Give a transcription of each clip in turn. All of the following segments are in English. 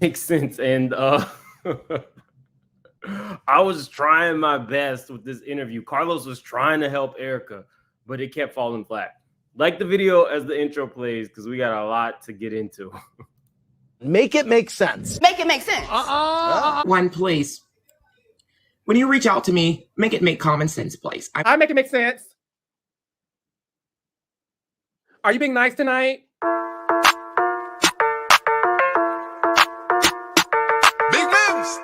makes sense. And I was trying my best with this interview. Carlos was trying to help Erica, but it kept falling flat. Like the video as the intro plays, because we got a lot to get into. Make it make sense. Make it make sense. One, please. When you reach out to me, make it make common sense, please. I make it make sense. Are you being nice tonight? Big Mims.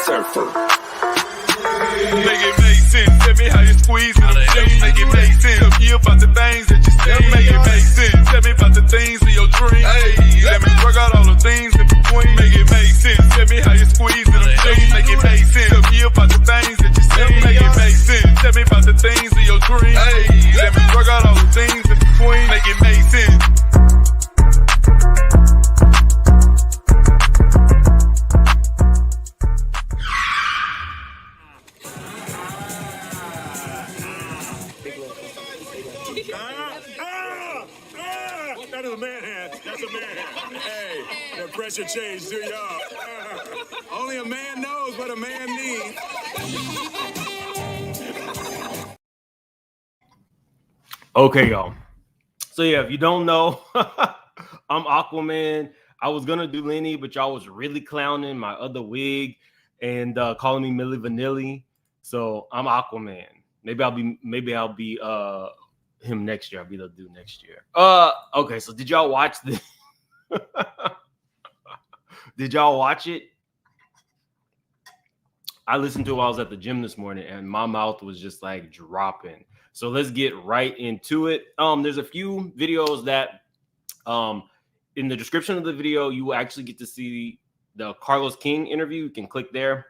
Surfer. Make it make sense. Tell me how you squeeze it. Make it make sense. Tell me about the things that you say. Make it make sense. Tell me about the things of your dreams. Hey, let me work out all the things in between. Make it make sense. Tell me how you squeeze it. Make it make sense. Tell me about the things that you say. Make it make sense. Tell me about the things of your dreams. Hey, let me work out all the things in between. Make it make sense. That is a man hand. That's a man hand. Hey, the pressure changed, do y'all? Only a man knows what a man needs. Okay, y'all. So yeah, if you don't know, I'm Aquaman. I was gonna do Lenny, but y'all was really clowning my other wig and calling me Milli Vanilli. So I'm Aquaman. Maybe I'll be him next year. I'll be the dude next year. Okay, so did y'all watch this? Did y'all watch it? I listened to it while I was at the gym this morning, and my mouth was just like dropping. So let's get right into it. There's a few videos that in the description of the video, you will actually get to see the Carlos King interview. You can click there.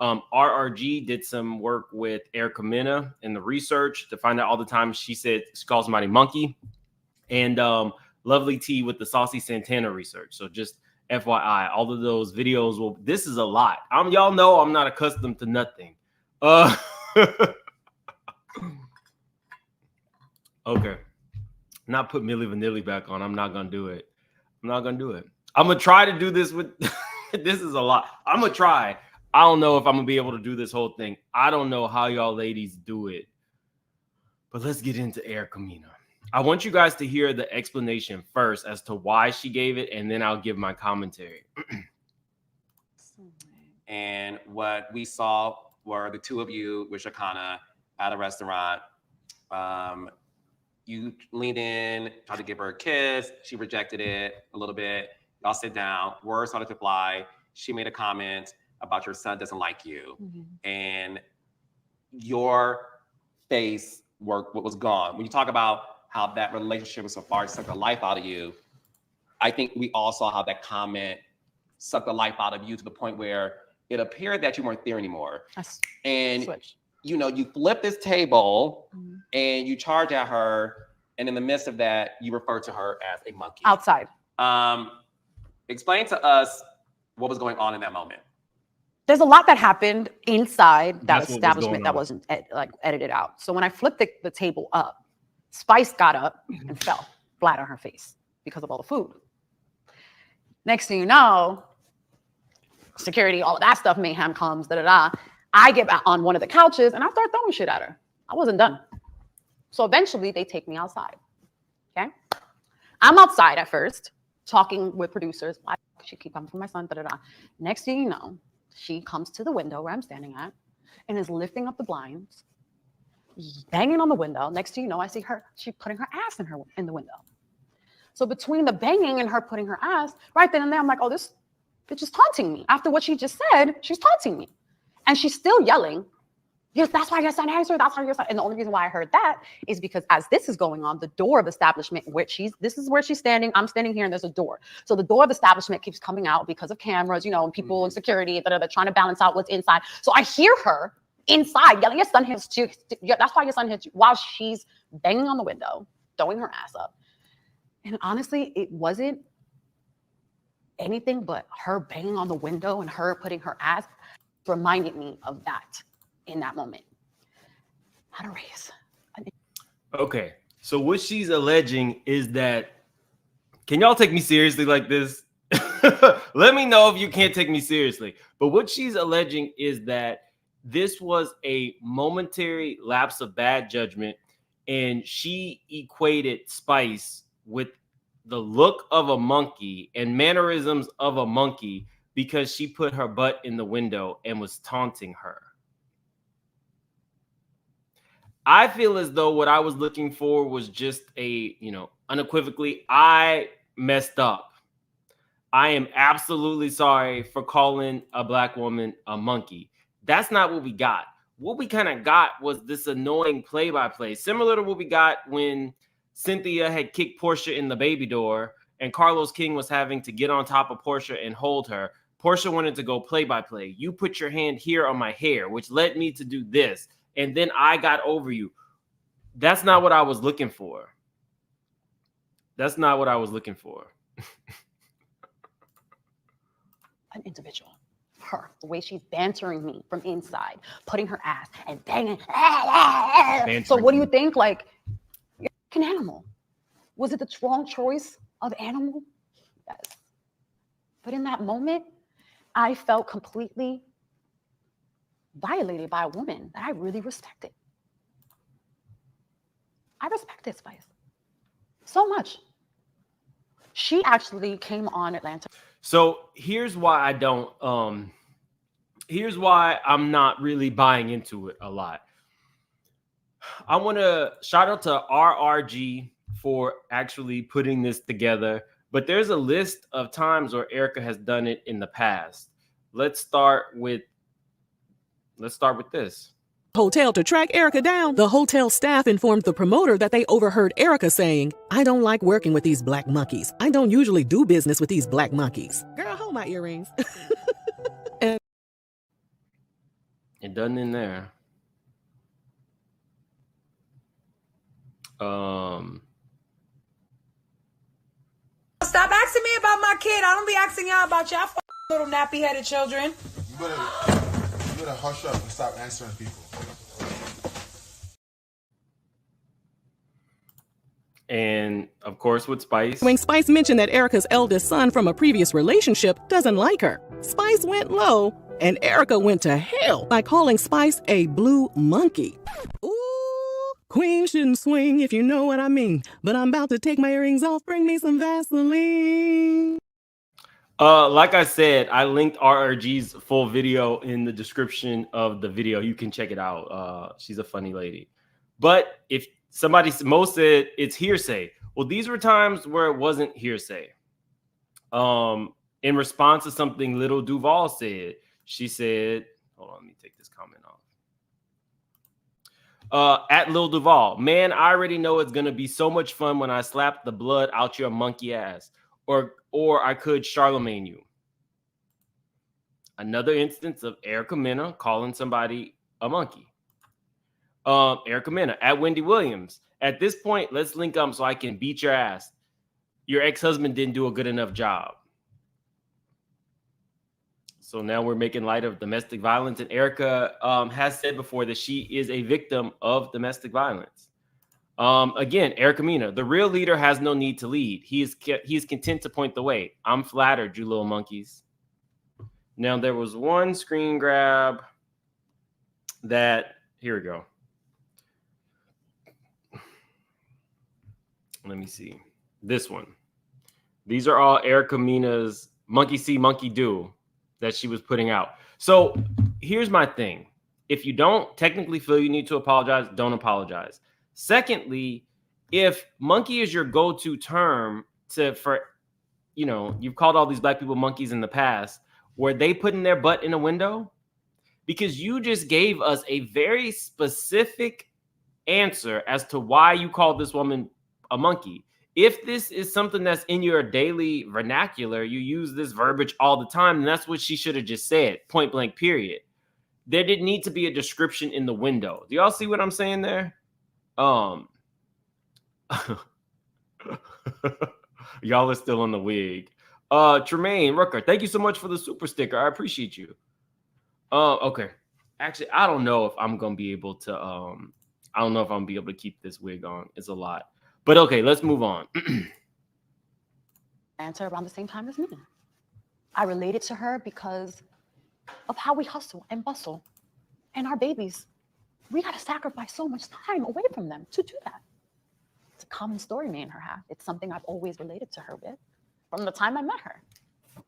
RRG did some work with Erica Mena in the research to find out all the time she said she calls somebody monkey. And lovelyti with the saucy Santana research. So just FYI, all of those videos will, this is a lot. Y'all know I'm not accustomed to nothing. Okay. Not put Milli Vanilli back on. I'm not gonna do it. I'm not gonna do it. I'm gonna try to do this with this is a lot. I'm gonna try. I don't know if I'm gonna be able to do this whole thing. I don't know how y'all ladies do it. But let's get into Erica Mena. I want you guys to hear the explanation first as to why she gave it, and then I'll give my commentary. And what we saw were the two of you with Shakana at a restaurant. You leaned in, tried to give her a kiss. She rejected it a little bit. Y'all sit down. Words started to fly. She made a comment about your son doesn't like you. And your face was gone. When you talk about how that relationship so far sucked the life out of you, I think we all saw how that comment sucked the life out of you to the point where it appeared that you weren't there anymore. And you know, you flip this table and you charge at her, and in the midst of that, you refer to her as a monkey. Outside. Explain to us what was going on in that moment. There's a lot that happened inside that establishment that wasn't edited out. So when I flipped the table up, Spice got up and fell flat on her face because of all the food. Next thing you know, security, all of that stuff, mayhem comes, I get on one of the couches and I start throwing shit at her. I wasn't done. So eventually they take me outside. Okay. I'm outside at first, talking with producers. Why she keep coming for my son? Next thing you know, she comes to the window where I'm standing at and is lifting up the blinds, banging on the window. Next thing you know, I see her, she putting her ass in the window. So between the banging and her putting her ass, right then and there, I'm like, oh, this bitch is taunting me. After what she just said, she's taunting me. And she's still yelling, yes, that's why your son hates her. That's why your son. And the only reason why I heard that is because as this is going on, the door of the establishment, this is where she's standing. I'm standing here and there's a door. So the door of the establishment keeps coming out because of cameras, you know, and people in security that are trying to balance out what's inside. So I hear her inside yelling, your son hits you. That's why your son hits you, while she's banging on the window, throwing her ass up. And honestly, it wasn't anything but her banging on the window and her putting her ass reminded me of that in that moment. How to raise. Okay, so what she's alleging is that, can y'all take me seriously like this? Let me know if you can't take me seriously. But what she's alleging is that this was a momentary lapse of bad judgment, and she equated Spice with the look of a monkey and mannerisms of a monkey because she put her butt in the window and was taunting her. I feel as though what I was looking for was just a, unequivocally, I messed up. I am absolutely sorry for calling a black woman a monkey. That's not what we got. What we kind of got was this annoying play-by-play, similar to what we got when Cynthia had kicked Portia in the baby door and Carlos King was having to get on top of Portia and hold her. Portia wanted to go play-by-play. You put your hand here on my hair, which led me to do this. And then I got over you. That's not what I was looking for. That's not what I was looking for. An individual. Her, the way she's bantering me from inside, putting her ass and banging. So what do you think? Like, you're an animal. Was it the wrong choice of animal? Yes. But in that moment, I felt completely violated by a woman that I really respected. I respected Spice so much. She actually came on Atlanta. So here's why I don't, here's why I'm not really buying into it a lot. I want to shout out to RRG for actually putting this together, but there's a list of times where Erica has done it in the past. Let's start with this. Hotel to track Erica down. The hotel staff informed the promoter that they overheard Erica saying, "I don't like working with these black monkeys. I don't usually do business with these black monkeys." Girl, hold my earrings. It doesn't in there. Stop asking me about my kid. I don't be asking y'all about y'all little nappy-headed children. You better hush up and stop answering people. And of course with Spice. When Spice mentioned that Erica's eldest son from a previous relationship doesn't like her, Spice went low and Erica went to hell by calling Spice a blue monkey. Ooh, queen shouldn't swing if you know what I mean. But I'm about to take my earrings off. Bring me some Vaseline. Like I said, I linked RRG's full video in the description of the video. You can check it out. She's a funny lady. But if Mo said it's hearsay. Well, these were times where it wasn't hearsay. In response to something Little Duval said, she said, hold on, let me take this comment off. At Lil Duval, man, I already know it's going to be so much fun when I slap the blood out your monkey ass. Or I could Charlemagne you. Another instance of Erica Mena calling somebody a monkey. Erica Mena at Wendy Williams. At this point, let's link up so I can beat your ass. Your ex-husband didn't do a good enough job. So now we're making light of domestic violence. And Erica has said before that she is a victim of domestic violence. Again, Erica Mena, the real leader has no need to lead. He is content to point the way. I'm flattered, you little monkeys. Now, there was one screen grab that, here we go. Let me see. This one. These are all Erica Mena's monkey see, monkey do that she was putting out. So here's my thing. If you don't technically feel you need to apologize, don't apologize. Secondly, if monkey is your go-to term for, you've called all these black people monkeys in the past, were they putting their butt in a window? Because you just gave us a very specific answer as to why you called this woman a monkey. If this is something that's in your daily vernacular, you use this verbiage all the time, and that's what she should have just said, point blank, period. There didn't need to be a description in the window. Do y'all see what I'm saying there? Y'all are still on the wig. Tremaine Rucker, thank you so much for the super sticker. I appreciate you. Okay. Actually, I don't know if I'm gonna be able to I don't know if I'm gonna be able to keep this wig on. It's a lot. But okay, let's move on. Answer around the same time as me. I related to her because of how we hustle and bustle. And our babies, we got to sacrifice so much time away from them to do that. It's a common story me and her have. It's something I've always related to her with from the time I met her.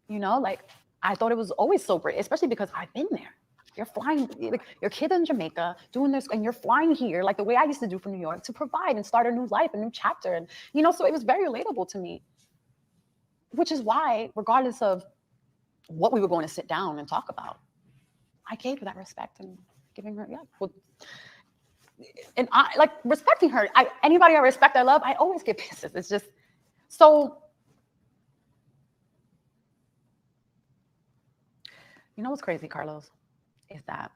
You know, like, I thought it was always so great, especially because I've been there. You're flying, like, your kid in Jamaica doing this, and you're flying here, like the way I used to do from New York, to provide and start a new life, a new chapter. And, you know, so it was very relatable to me, which is why, regardless of what we were going to sit down and talk about, I gave her that respect and giving her, and I like respecting her. Anybody I respect, I love, I always give kisses. It's just so. You know what's crazy, Carlos, is that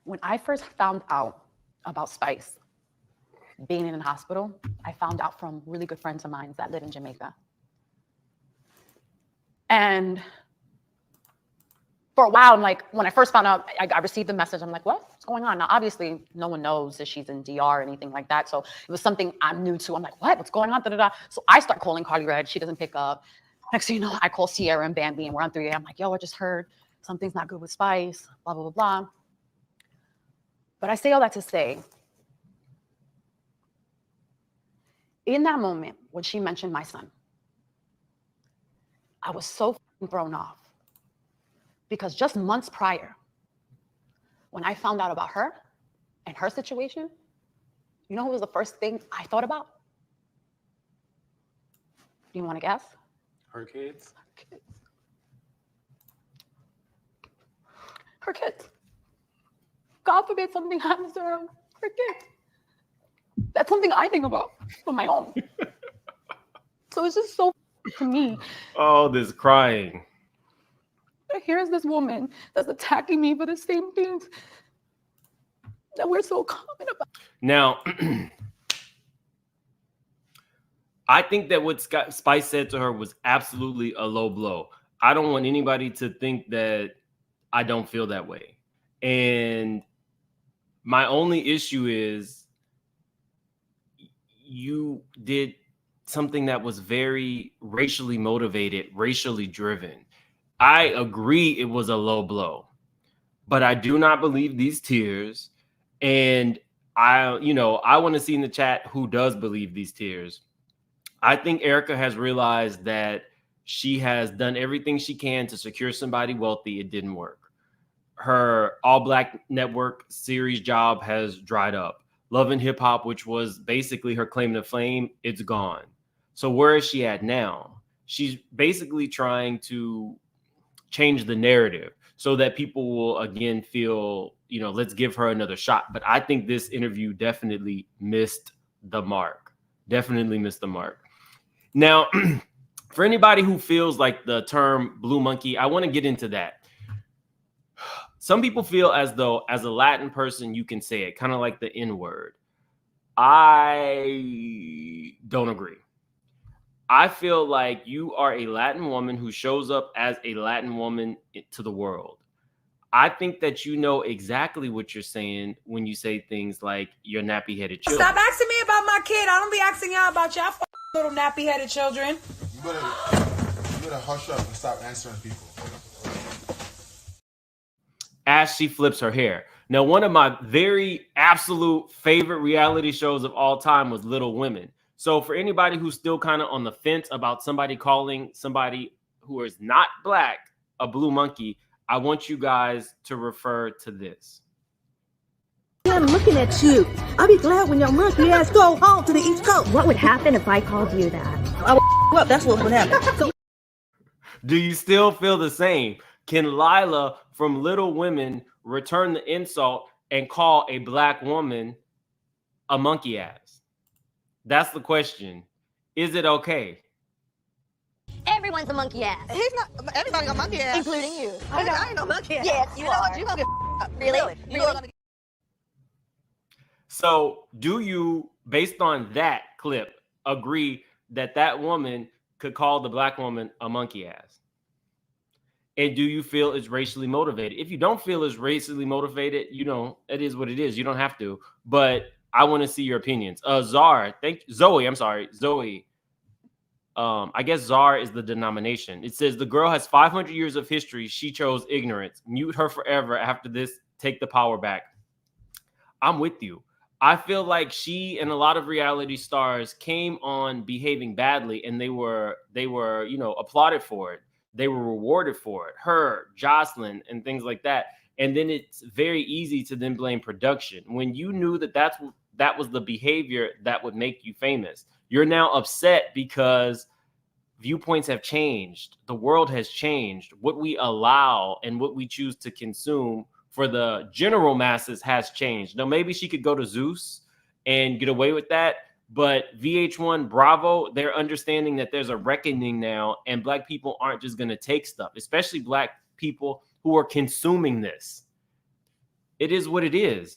when I first found out about Spice being in the hospital, I found out from really good friends of mine that live in Jamaica. And for a while, like when I first found out, I received the message. I'm like, what's going on? Now, obviously, no one knows that she's in DR or anything like that. So it was something I'm new to. I'm like, what's going on? Da-da-da. So I start calling Carly Red. She doesn't pick up. Next thing you know, I call Sierra and Bambi, and we're on 3 I'm like, yo, I just heard something's not good with Spice, blah, blah, blah, blah. But I say all that to say, in that moment, when she mentioned my son, I was so thrown off. Because just months prior, when I found out about her and her situation, you know what was the first thing I thought about? Do you want to guess? Her kids? Her kids. God forbid something happens to her kids. That's something I think about for my own. So it's just so to me. Oh, this crying. Here's this woman that's attacking me for the same things that we're so common about. Now, I think that what Spice said to her was absolutely a low blow. I don't want anybody to think that I don't feel that way. And my only issue is you did something that was very racially motivated, racially driven. I agree it was a low blow, but I do not believe these tears. And I want to see in the chat who does believe these tears. I think Erica has realized that she has done everything she can to secure somebody wealthy. It didn't work. Her All Black Network series job has dried up. Love and Hip Hop, which was basically her claim to fame, it's gone. So where is she at now? She's basically trying to change the narrative so that people will again feel, let's give her another shot. But I think this interview definitely missed the mark. Definitely missed the mark. Now, for anybody who feels like the term blue monkey, I want to get into that. Some people feel as though as a Latin person, you can say it, kind of like the N-word. I don't agree. I feel like you are a Latin woman who shows up as a Latin woman to the world. I think that you know exactly what you're saying when you say things like your nappy-headed children. Stop asking me about my kid. I don't be asking y'all about y'all little nappy-headed children. You better hush up and stop answering people. As she flips her hair. Now, one of my very absolute favorite reality shows of all time was Little Women. So for anybody who's still kind of on the fence about somebody calling somebody who is not Black a blue monkey, I want you guys to refer to this. I'm looking at you. I'll be glad when your monkey ass go home to the East Coast. What would happen if I called you that? I would up. That's what would happen. So do you still feel the same? Can Lila from Little Women return the insult and call a Black woman a monkey ass? That's the question. Is it okay? Everyone's a monkey ass. he's not. Everybody's a monkey ass, including you. I ain't no monkey ass. Yes, you are. You gonna get Really? So do you, based on that clip, agree that that woman could call the Black woman a monkey ass? And do you feel it's racially motivated? If you don't feel it's racially motivated, it is what it is. You don't have to. But I want to see your opinions. Zoe, I guess Czar is the denomination. It says the girl has 500 years of history. She chose ignorance. Mute her forever. After this, take the power back. I'm with you. I feel like she and a lot of reality stars came on behaving badly, and they were, you know, applauded for it. They were rewarded for it. Her, Jocelyn, and things like that. And then it's very easy to then blame production when you knew that that was the behavior that would make you famous. You're now upset because viewpoints have changed. The world has changed. What we allow and what we choose to consume for the general masses has changed. Now, maybe she could go to Zeus and get away with that. But VH1, Bravo, they're understanding that there's a reckoning now, and Black people aren't just going to take stuff, especially Black people who are consuming this. It is what it is.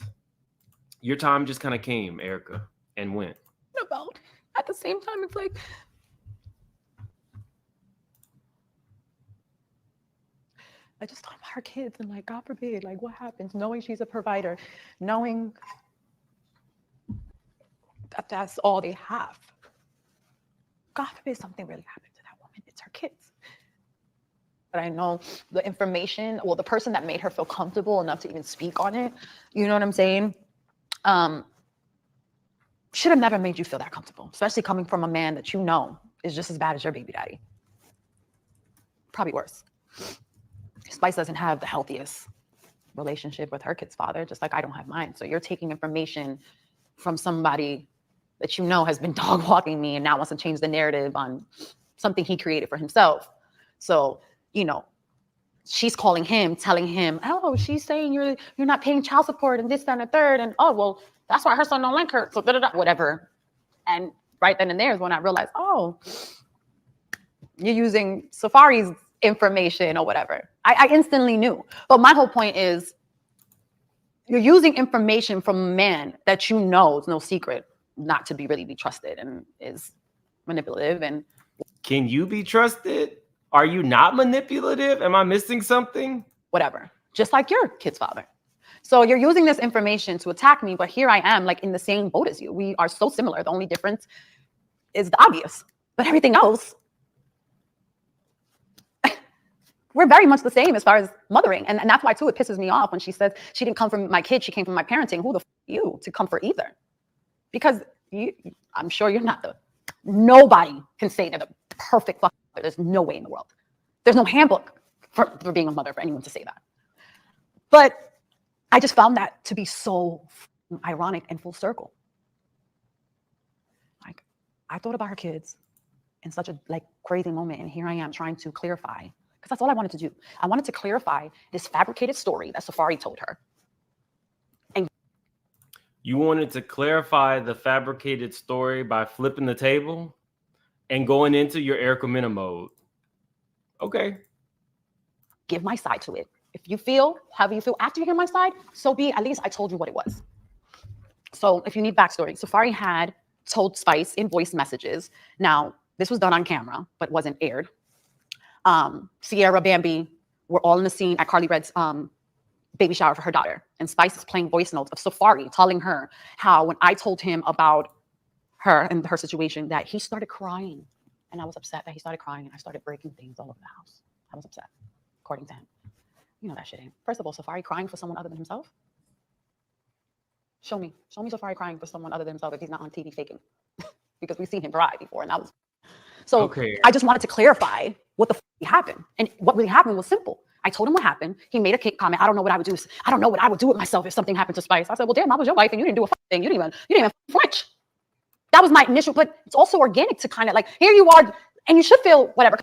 Your time just kind of came, Erica, and went. About at the same time, it's like I just thought about her kids and like, God forbid, like what happens knowing she's a provider, knowing that that's all they have. God forbid something really happened to that woman. It's her kids. But I know the information, well, the person that made her feel comfortable enough to even speak on it, you know what I'm saying? Should have never made you feel that comfortable, especially coming from a man that you know is just as bad as your baby daddy. Probably worse. Spice doesn't have the healthiest relationship with her kid's father, just like I don't have mine. So you're taking information from somebody that you know has been dog walking me and now wants to change the narrative on something he created for himself. So, you know, she's calling him, telling him, oh, she's saying you're not paying child support and this, that, and the third. And oh, well, that's why her son don't like her. So whatever. And right then and there is when I realized, oh, you're using Safari's information or whatever. I instantly knew. But my whole point is you're using information from a man that you know is no secret not to really be trusted and is manipulative. And can you be trusted? Are you not manipulative? Am I missing something? Whatever. Just like your kid's father. So you're using this information to attack me, but here I am, like in the same boat as you. We are so similar. The only difference is the obvious, but everything else, we're very much the same as far as mothering. And that's why, too, it pisses me off when she says she didn't come from my kid, she came from my parenting. Who the f are you to comfort either? Because I'm sure you're not nobody can say they're the perfect fucking mother. There's no way in the world. There's no handbook for being a mother for anyone to say that. But I just found that to be so ironic and full circle. Like, I thought about her kids in such a crazy moment, and here I am trying to clarify, because that's all I wanted to do. I wanted to clarify this fabricated story that Safari told her. And you wanted to clarify the fabricated story by flipping the table and going into your Erica Mena mode. Okay. Give my side to it. If you feel however you feel after you hear my side, so be it. At least I told you what it was. So if you need backstory, Safari had told Spice in voice messages. Now, this was done on camera, but wasn't aired. Sierra, Bambi were all in the scene at Carly Red's baby shower for her daughter. And Spice is playing voice notes of Safari telling her how when I told him about her and her situation, that he started crying. And I was upset that he started crying, and I started breaking things all over the house. I was upset, according to him. You know that shit ain't. First of all, Safari crying for someone other than himself? Show me Safari crying for someone other than himself if he's not on TV faking. Because we've seen him cry before, and that was... So okay. I just wanted to clarify what the f happened. And what really happened was simple. I told him what happened. He made a comment. I don't know what I would do. I don't know what I would do with myself if something happened to Spice. I said, well, damn, I was your wife, and you didn't do a thing. You didn't even flinch. That was my initial, but it's also organic to kind of here you are, and you should feel whatever.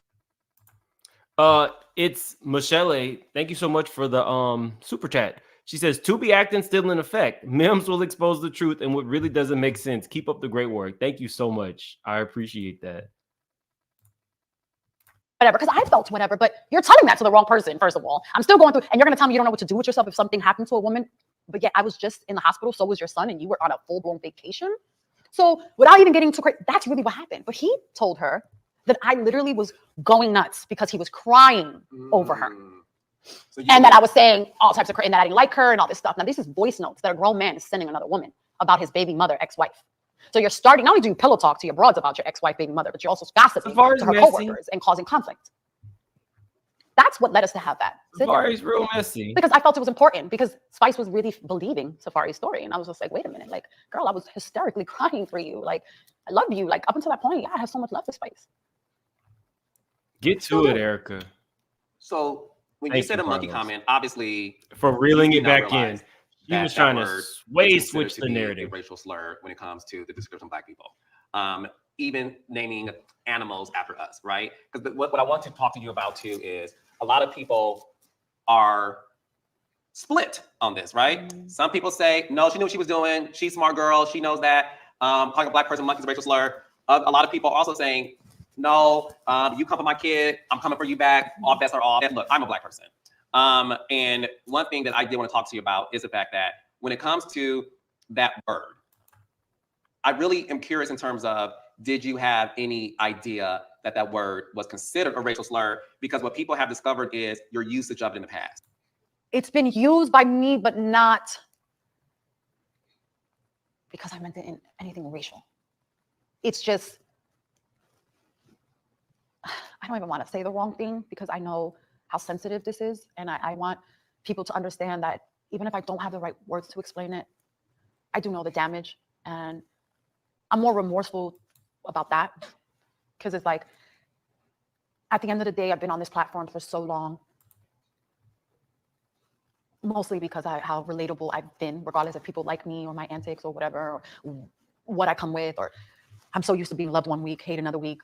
It's Michelle. Thank you so much for the super chat. She says, to be acting still in effect. Mims will expose the truth and what really doesn't make sense. Keep up the great work. Thank you so much. I appreciate that. Whatever, because I felt whatever, but you're telling that to the wrong person, first of all. I'm still going through, and you're going to tell me you don't know what to do with yourself if something happened to a woman. But yet I was just in the hospital, so was your son, and you were on a full-blown vacation. So without even getting too crazy, that's really what happened. But he told her that I literally was going nuts because he was crying over her. So and that I was saying all types of crazy, and that I didn't like her and all this stuff. Now, this is voice notes that a grown man is sending another woman about his baby mother, ex-wife. So you're starting, not only do you pillow talk to your broads about your ex-wife, baby mother, but you're also gossiping to her coworkers and causing conflict. That's what led us to have that. Safari's real messy. Because I felt it was important, because Spice was really believing Safari's story. And I was just like, wait a minute, like, girl, I was hysterically crying for you. Like, I love you. Like, up until that point, yeah, I have so much love for Spice. Get to it, Erica. So when you said a monkey comment, obviously for reeling it back in, he was trying to switch the narrative. A racial slur when it comes to the description of Black people, even naming animals after us, right? Because what I want to talk to you about too is a lot of people are split on this, right? Some people say, no, she knew what she was doing. She's a smart girl. She knows that. Calling a Black person monkey is a racial slur. A lot of people are also saying, no, you come for my kid. I'm coming for you back. All bets are off. And look, I'm a Black person. And one thing that I did want to talk to you about is the fact that when it comes to that word, I really am curious in terms of, did you have any idea that that word was considered a racial slur? Because what people have discovered is your usage of it in the past. It's been used by me, but not because I meant it in anything racial. It's just, I don't even want to say the wrong thing because I know how sensitive this is. And I want people to understand that even if I don't have the right words to explain it, I do know the damage. And I'm more remorseful about that because it's like, at the end of the day, I've been on this platform for so long, mostly because how relatable I've been, regardless if people like me or my antics or whatever, or what I come with, or I'm so used to being loved one week, hate another week.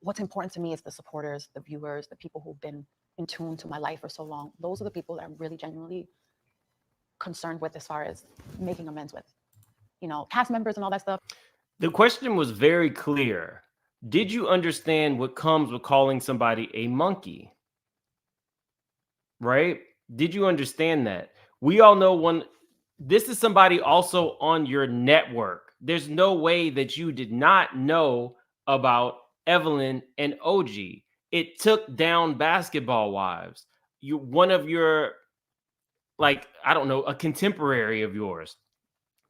What's important to me is the supporters, the viewers, the people who've been in tune to my life for so long. Those are the people that I'm really genuinely concerned with as far as making amends with, you know, cast members and all that stuff. The question was very clear. Did you understand what comes with calling somebody a monkey? Right? Did you understand that? We all know this is somebody also on your network. There's no way that you did not know about Evelyn and OG. It took down Basketball Wives. One of your, like, I don't know, a contemporary of yours.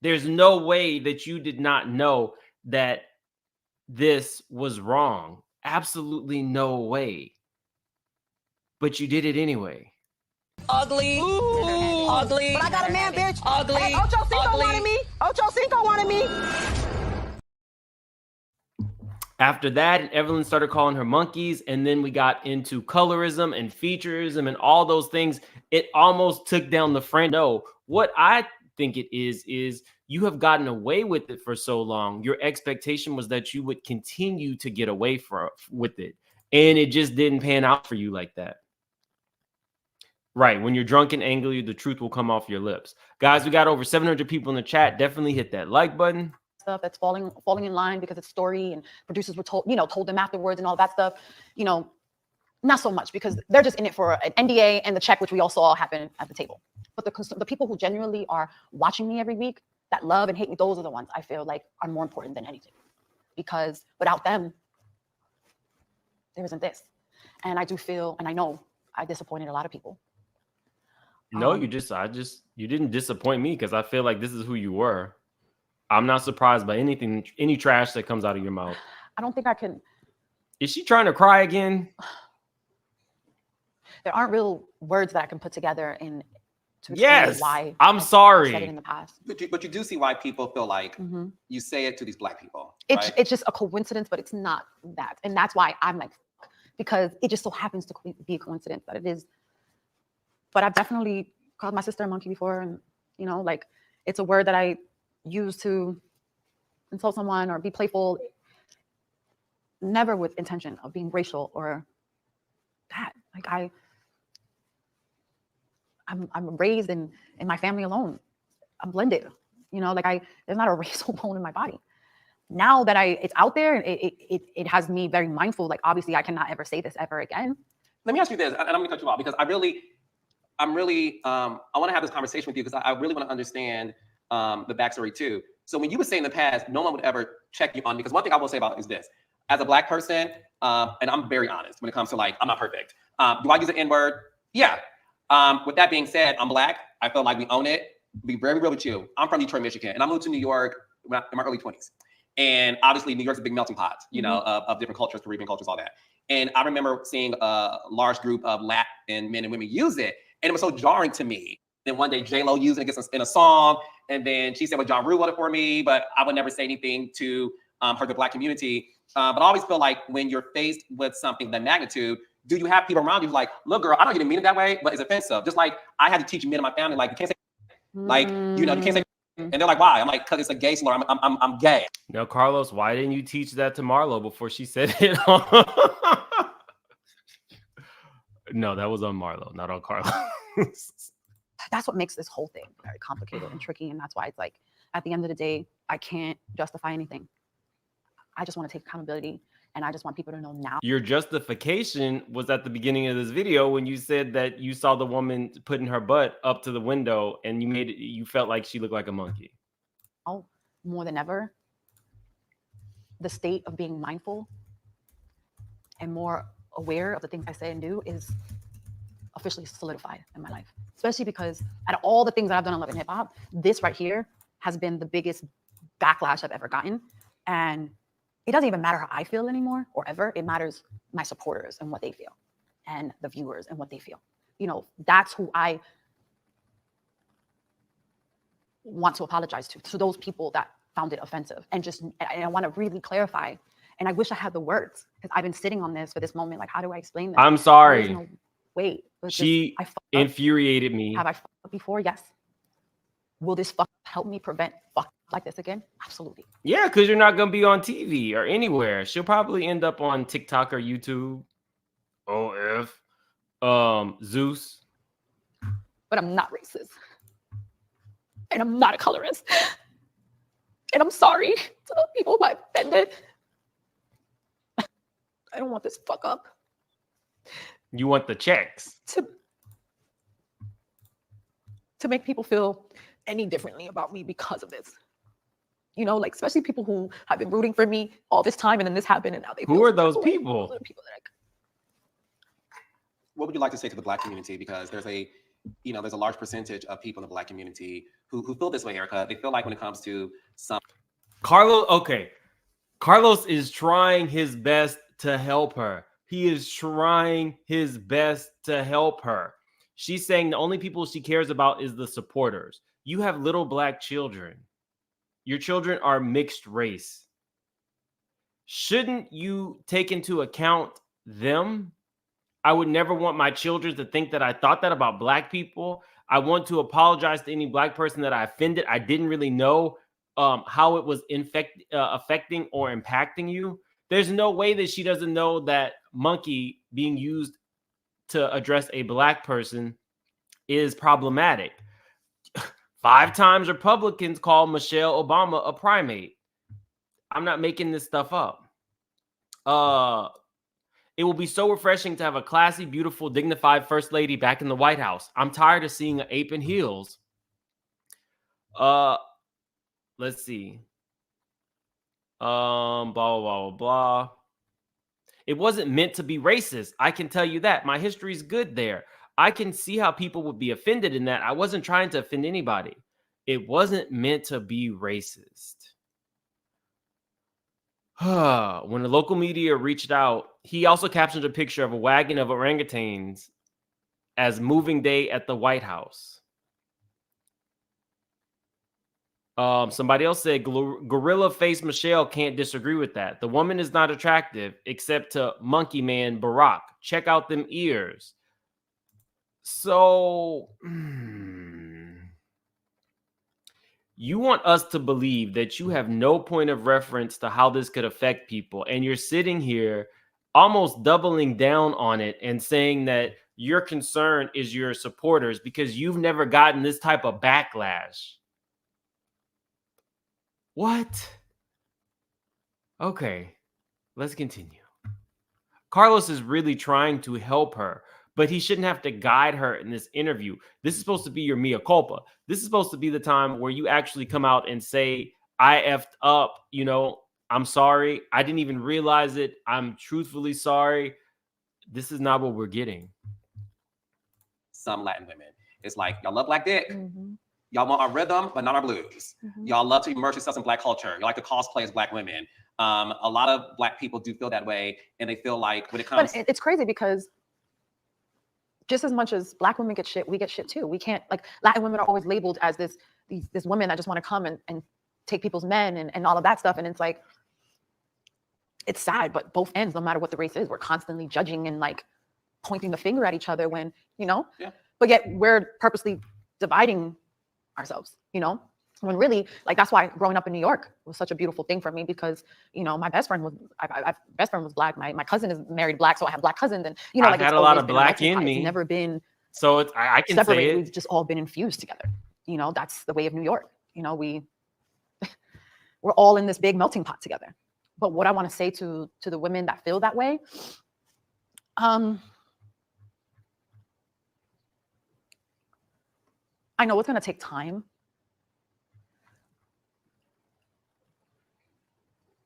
There's no way that you did not know that this was wrong. Absolutely no way. But you did it anyway. Ugly. Ooh. Ugly. But I got a man, bitch. Ugly. Hey, Ocho Cinco wanted me. Ocho Cinco wanted me. After that, Evelyn started calling her monkeys, and then we got into colorism and featureism and all those things. It almost took down the friend. No, what I think it is you have gotten away with it for so long. Your expectation was that you would continue to get away with it, and it just didn't pan out for you like that. Right. When you're drunk and angry, the truth will come off your lips. Guys, we got over 700 people in the chat. Definitely hit that like button. Stuff that's falling in line because it's story and producers were told them afterwards and all that stuff. You know, not so much because they're just in it for an NDA and the check, which we all saw happen at the table. But the people who genuinely are watching me every week that love and hate me, those are the ones I feel like are more important than anything. Because without them, there isn't this. And I do feel, and I know I disappointed a lot of people. No, you didn't disappoint me because I feel like this is who you were. I'm not surprised by anything, any trash that comes out of your mouth. I don't think I can. Is she trying to cry again? There aren't real words that I can put together to explain why. I'm sorry. I said it in the past. But you do see why people feel like you say it to these Black people. It's just a coincidence, but it's not that. And that's why I'm like, because it just so happens to be a coincidence that it is. But I've definitely called my sister a monkey before. And, you know, like, it's a word that I use to insult someone or be playful, never with intention of being racial or that. Like, I'm raised in my family alone. I'm blended, you know, like there's not a racial bone in my body. Now that it's out there, it has me very mindful. Like, obviously I cannot ever say this ever again. Let me ask you this, and I'm gonna cut you off because I want to have this conversation with you because I really want to understand the backstory too. So when you would say in the past, no one would ever check you on, because one thing I will say about it is this: as a Black person, and I'm very honest when it comes to, like, I'm not perfect. Do I use the N-word? Yeah. With that being said, I'm Black. I feel like we own it. Be very real with you. I'm from Detroit, Michigan, and I moved to New York in my early 20s. And obviously New York's a big melting pot, you know, of different cultures, Caribbean cultures, all that. And I remember seeing a large group of Latin men and women use it. And it was so jarring to me. Then one day J-Lo used it in a song. And then she said, well, John Rue wrote it for me, but I would never say anything to the Black community. But I always feel like when you're faced with something that magnitude, do you have people around you like, look, girl, I don't even mean it that way, but it's offensive. Just like I had to teach men in my family, like, you can't say, like, you know, you can't say, and they're like, why? I'm like, because it's a gay slur. I'm gay. Now, Carlos, why didn't you teach that to Marlo before she said it? No, that was on Marlo, not on Carlos. That's what makes this whole thing very complicated and tricky. And that's why it's like, at the end of the day, I can't justify anything. I just want to take accountability. And I just want people to know now. Your justification was at the beginning of this video when you said that you saw the woman putting her butt up to the window and you felt like she looked like a monkey. Oh, more than ever, the state of being mindful and more aware of the things I say and do is officially solidified in my life. Especially because out of all the things that I've done in Love and Hip Hop, this right here has been the biggest backlash I've ever gotten. And it doesn't even matter how I feel anymore or ever. It matters my supporters and what they feel and the viewers and what they feel. You know, that's who I want to apologize to those people that found it offensive. And I want to really clarify. And I wish I had the words because I've been sitting on this for this moment. Like, how do I explain this? I'm sorry. No, wait. She infuriated me. Have I fucked up before? Yes. Will this fuck help me prevent fuck like this again? Absolutely. Yeah, because you're not going to be on TV or anywhere. She'll probably end up on TikTok or YouTube. Zeus. But I'm not racist. And I'm not a colorist. And I'm sorry to the people who I offended. I don't want this fuck up. You want the checks. To make people feel any differently about me because of this. You know, like, especially people who have been rooting for me all this time, and then this happened, and now they. Who are those people? Those are people that What would you like to say to the Black community? Because there's a large percentage of people in the Black community who feel this way, Erica. They feel like when it comes to some. Carlos is trying his best to help her. He is trying his best to help her. She's saying the only people she cares about is the supporters. You have little Black children. Your children are mixed race. Shouldn't you take into account them? I would never want my children to think that I thought that about Black people. I want to apologize to any Black person that I offended. I didn't really know how it was affecting or impacting you. There's no way that she doesn't know that monkey being used to address a Black person is problematic. 5 times Republicans call Michelle Obama a primate. I'm not making this stuff up. It will be so refreshing to have a classy, beautiful, dignified first lady back in the White House. I'm tired of seeing an ape in heels. Let's see. Blah, blah, blah, blah. It wasn't meant to be racist. I can tell you that. My history is good there. I can see how people would be offended in that. I wasn't trying to offend anybody. It wasn't meant to be racist. When the local media reached out, he also captioned a picture of a wagon of orangutans as moving day at the White House. Somebody else said gorilla face Michelle can't disagree with that. The woman is not attractive except to monkey man Barack. Check out them ears. So you want us to believe that you have no point of reference to how this could affect people. And you're sitting here almost doubling down on it and saying that your concern is your supporters because you've never gotten this type of backlash. What? Okay, let's continue. Carlos is really trying to help her, but he shouldn't have to guide her in this interview. This is supposed to be your mea culpa. This is supposed to be the time where you actually come out and say, I effed up, you know, I'm sorry. I didn't even realize it. I'm truthfully sorry. This is not what we're getting. Some Latin women. It's like, y'all love Black dick. Y'all want our rhythm, but not our blues. Y'all love to immerse yourselves in Black culture. You like to cosplay as Black women. A lot of Black people do feel that way, and they feel like when it comes. But it's crazy because just as much as Black women get shit, we get shit too. We can't, like, Latin women are always labeled as this women that just want to come and take people's men and all of that stuff. And it's like, it's sad, but both ends, no matter what the race is, we're constantly judging and like pointing the finger at each other when, you know, but yet we're purposely dividing ourselves, you know, when really, like, that's why growing up in New York was such a beautiful thing for me, because, you know, my best friend was, best friend was Black. My cousin is married Black, so I have Black cousins, and, you know, I like, had it's a lot always of been Black melting in pot. me. It's never been so it's, I can separated. say it. We've just all been infused together. You know, that's the way of New York. You know, we're all in this big melting pot together. But what I want to say to the women that feel that way, I know it's going to take time.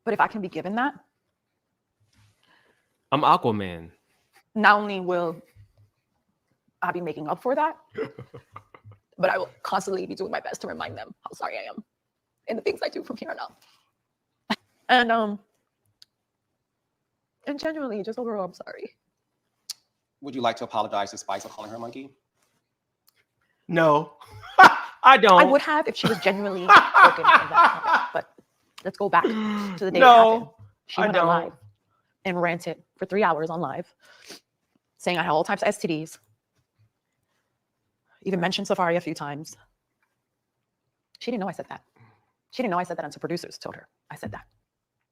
But if I can be given that, I'm Aquaman. not only will I be making up for that, but I will constantly be doing my best to remind them how sorry I am and the things I do from here on out. And genuinely, just overall, I'm sorry. Would you like to apologize to Spice for calling her a monkey? No, I don't. I would have if she was genuinely broken of that comment, but let's go back to the day it happened. She went on live and ranted for 3 hours on live, saying I had all types of STDs. Even mentioned Safari a few times. She didn't know I said that. She didn't know I said that until producers told her I said that.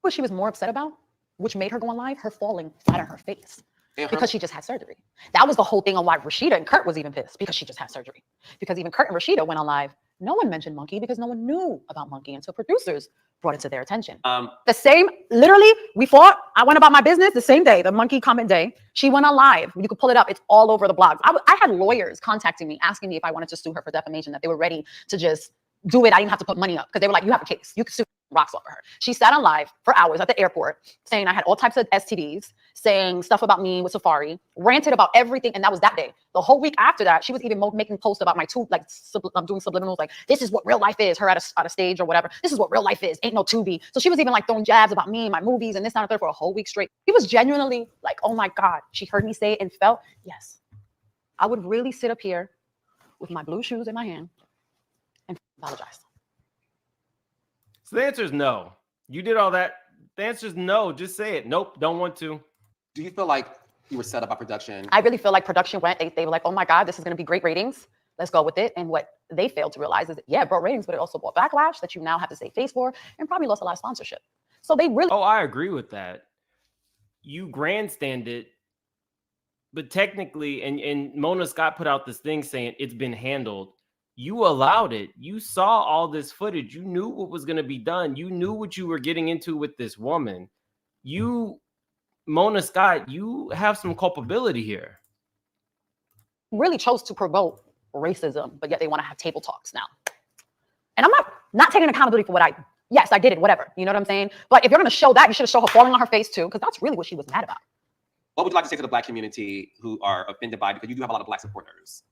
What she was more upset about, which made her go on live, her falling flat on her face. Because she just had surgery. That was the whole thing on why Rashida and Kurt was even pissed, because she just had surgery. Because even Kurt and Rashida went on live, no one mentioned monkey because no one knew about monkey until producers brought it to their attention. The same, literally, we fought. I went about my business the same day, the monkey comment day. She went on live. You could pull it up. It's all over the blogs. I had lawyers contacting me, asking me if I wanted to sue her for defamation, that they were ready to just do it. I didn't have to put money up because they were like, you have a case. You can sue. Rocks off of her. She sat on live for hours at the airport saying I had all types of STDs, saying stuff about me with Safari, ranted about everything, and that was that day. The whole week after that, she was even making posts about my tube, like I'm doing subliminals, like this is what real life is. Her at a stage or whatever. This is what real life is. Ain't no Tubi. So she was even like throwing jabs about me and my movies and this and that for a whole week straight. She was genuinely like, oh my God. She heard me say it and felt, yes, I would really sit up here with my blue shoes in my hand and apologize. So the answer is no. You did all that. The answer is no. Just say it. Nope, don't want to. Do you feel like you were set up by production? I really feel like production went, they were like, oh my God, this is going to be great ratings. Let's go with it. And what they failed to realize is that, yeah, it brought ratings, but it also brought backlash that you now have to save face for, and probably lost a lot of sponsorship. So they really. Oh, I agree with that. You grandstanded, but technically, and Mona Scott put out this thing saying it's been handled. You allowed it. You saw all this footage. You knew what was going to be done. You knew what you were getting into with this woman. You, Mona Scott, you have some culpability here. Really chose to promote racism, but yet they want to have table talks now. And I'm not taking accountability for what yes, I did it, whatever. You know what I'm saying? But if you're going to show that, you should have shown her falling on her face too, because that's really what she was mad about. What would you like to say to the Black community who are offended by it? Because you do have a lot of Black supporters.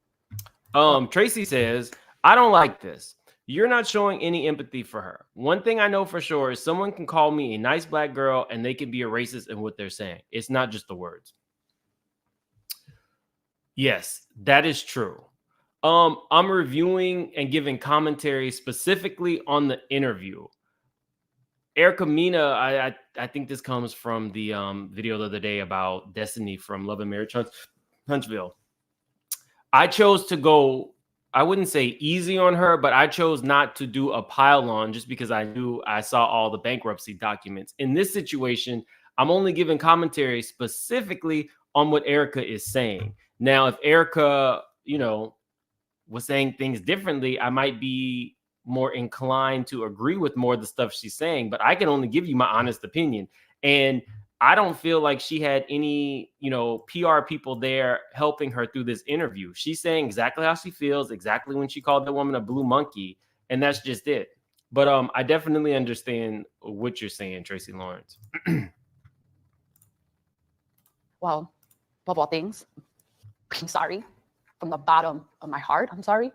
Tracy says, I don't like this. You're not showing any empathy for her. One thing I know for sure is someone can call me a nice Black girl and they can be a racist in what they're saying. It's not just the words. Yes, that is true. I'm reviewing and giving commentary specifically on the interview. Erica Mena, I think this comes from the video the other day about Destiny from Love and Marriage Huntsville. I chose to go, I wouldn't say easy on her, but I chose not to do a pile on just because I knew I saw all the bankruptcy documents. In this situation, I'm only giving commentary specifically on what Erica is saying. Now, if Erica, was saying things differently, I might be more inclined to agree with more of the stuff she's saying, but I can only give you my honest opinion. And I don't feel like she had any, PR people there helping her through this interview. She's saying exactly how she feels, exactly when she called that woman a blue monkey, and that's just it. But I definitely understand what you're saying, Tracy Lawrence. Well, above all things, I'm sorry from the bottom of my heart. I'm sorry.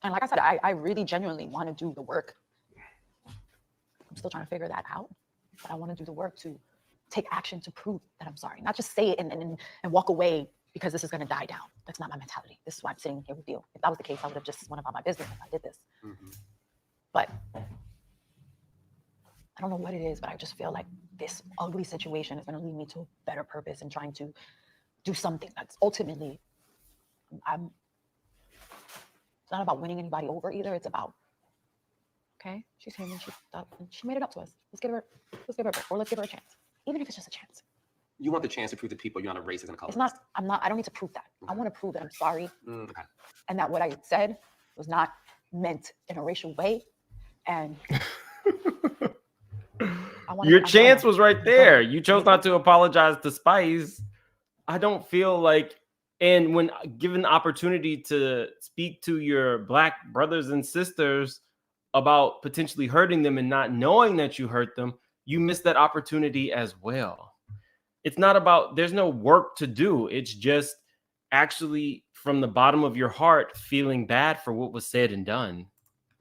And like I said, I really genuinely want to do the work. I'm still trying to figure that out, but I want to do the work to take action to prove that I'm sorry, not just say it and walk away because this is going to die down. That's not my mentality. This is why I'm sitting here with you. If that was the case, I would have just went about my business if I did this. But I don't know what it is, but I just feel like this ugly situation is going to lead me to a better purpose and trying to do something that's ultimately, it's not about winning anybody over either. It's about, okay, she's here and she made it up to us. Let's give her a break, or let's give her a chance, even if it's just a chance. You want the chance to prove to people you're not a racist and a colorist. It's not. I don't need to prove that. I want to prove that I'm sorry, Okay. and that what I said was not meant in a racial way. And your chance was right there. You chose not to apologize to Spice. I don't feel like, and when given the opportunity to speak to your Black brothers and sisters about potentially hurting them and not knowing that you hurt them, you missed that opportunity as well. It's not about, there's no work to do. It's just actually from the bottom of your heart feeling bad for what was said and done.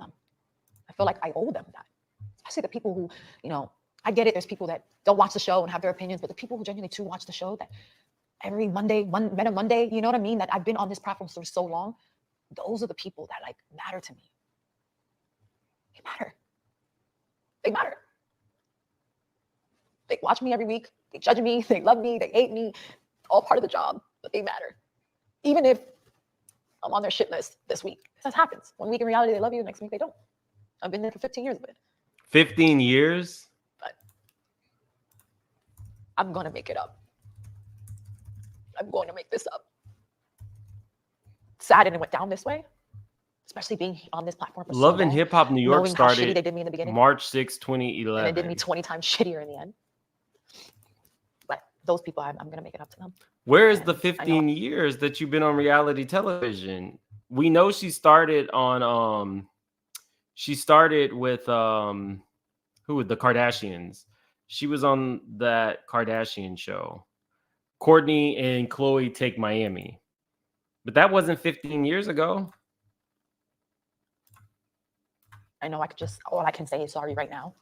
I feel like I owe them that. Especially the people who, you know, I get it. There's people that don't watch the show and have their opinions, but the people who genuinely do watch the show, that every Monday, Mena Monday, you know what I mean? That I've been on this platform for so long. Those are the people that like matter to me. They matter. They matter. They watch me every week. They judge me. They love me. They hate me. All part of the job, but they matter. Even if I'm on their shit list this week. This happens. 1 week in reality, they love you. Next week, they don't. I've been there for 15 years of it. 15 years? But I'm going to make it up. I'm going to make this up. Sad and it went down this way, especially being on this platform for Love so and long, Hip Hop New York knowing how shitty started they did me in the beginning. March 6, 2011. And it did me 20 times shittier in the end. But those people, I'm going to make it up to them. Where is the 15 years that you've been on reality television? We know she started on she started with who, the Kardashians. She was on that Kardashian show. Kourtney and Khloe Take Miami. But that wasn't 15 years ago. I know all I can say is sorry right now.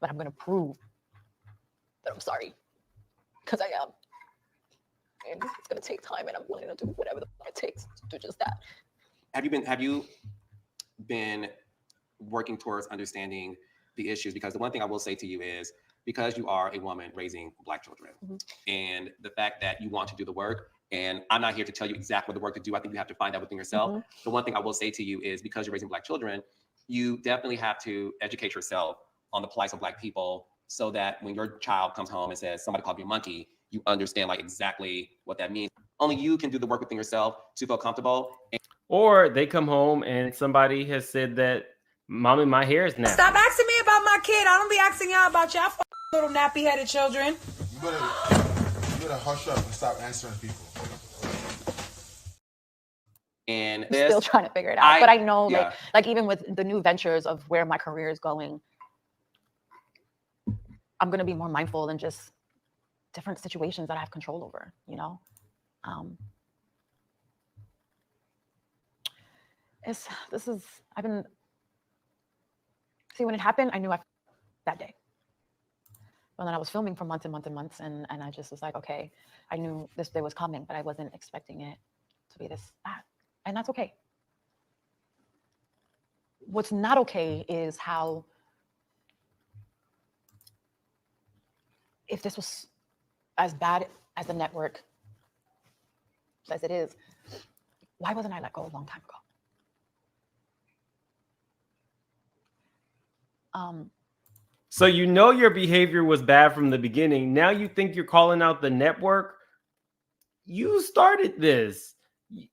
But I'm going to prove that I'm sorry. Because I am. And it's going to take time, and I'm willing to do whatever it takes to do just that. Have you been working towards understanding the issues? Because the one thing I will say to you is, because you are a woman raising Black children, and the fact that you want to do the work, and I'm not here to tell you exactly what the work to do. I think you have to find out within yourself. The one thing I will say to you is, because you're raising Black children, you definitely have to educate yourself on the plight of Black people, so that when your child comes home and says, somebody called me a monkey, you understand like exactly what that means. Only you can do the work within yourself to feel comfortable. Or they come home and somebody has said that, Mommy, my hair is nappy. Stop asking me about my kid. I don't be asking y'all about y'all little nappy-headed children. You better hush up and stop answering people. And I'm still trying to figure it out. But I know, like even with the new ventures of where my career is going, I'm going to be more mindful than just different situations that I have control over, you know? See, when it happened, I knew that day. But then I was filming for months and months and months, and I just was like, okay, I knew this day was coming, but I wasn't expecting it to be this bad. And that's okay. What's not okay is how, if this was as bad as the network as it is, why wasn't I let go a long time ago? So you know your behavior was bad from the beginning. Now you think you're calling out the network? You started this.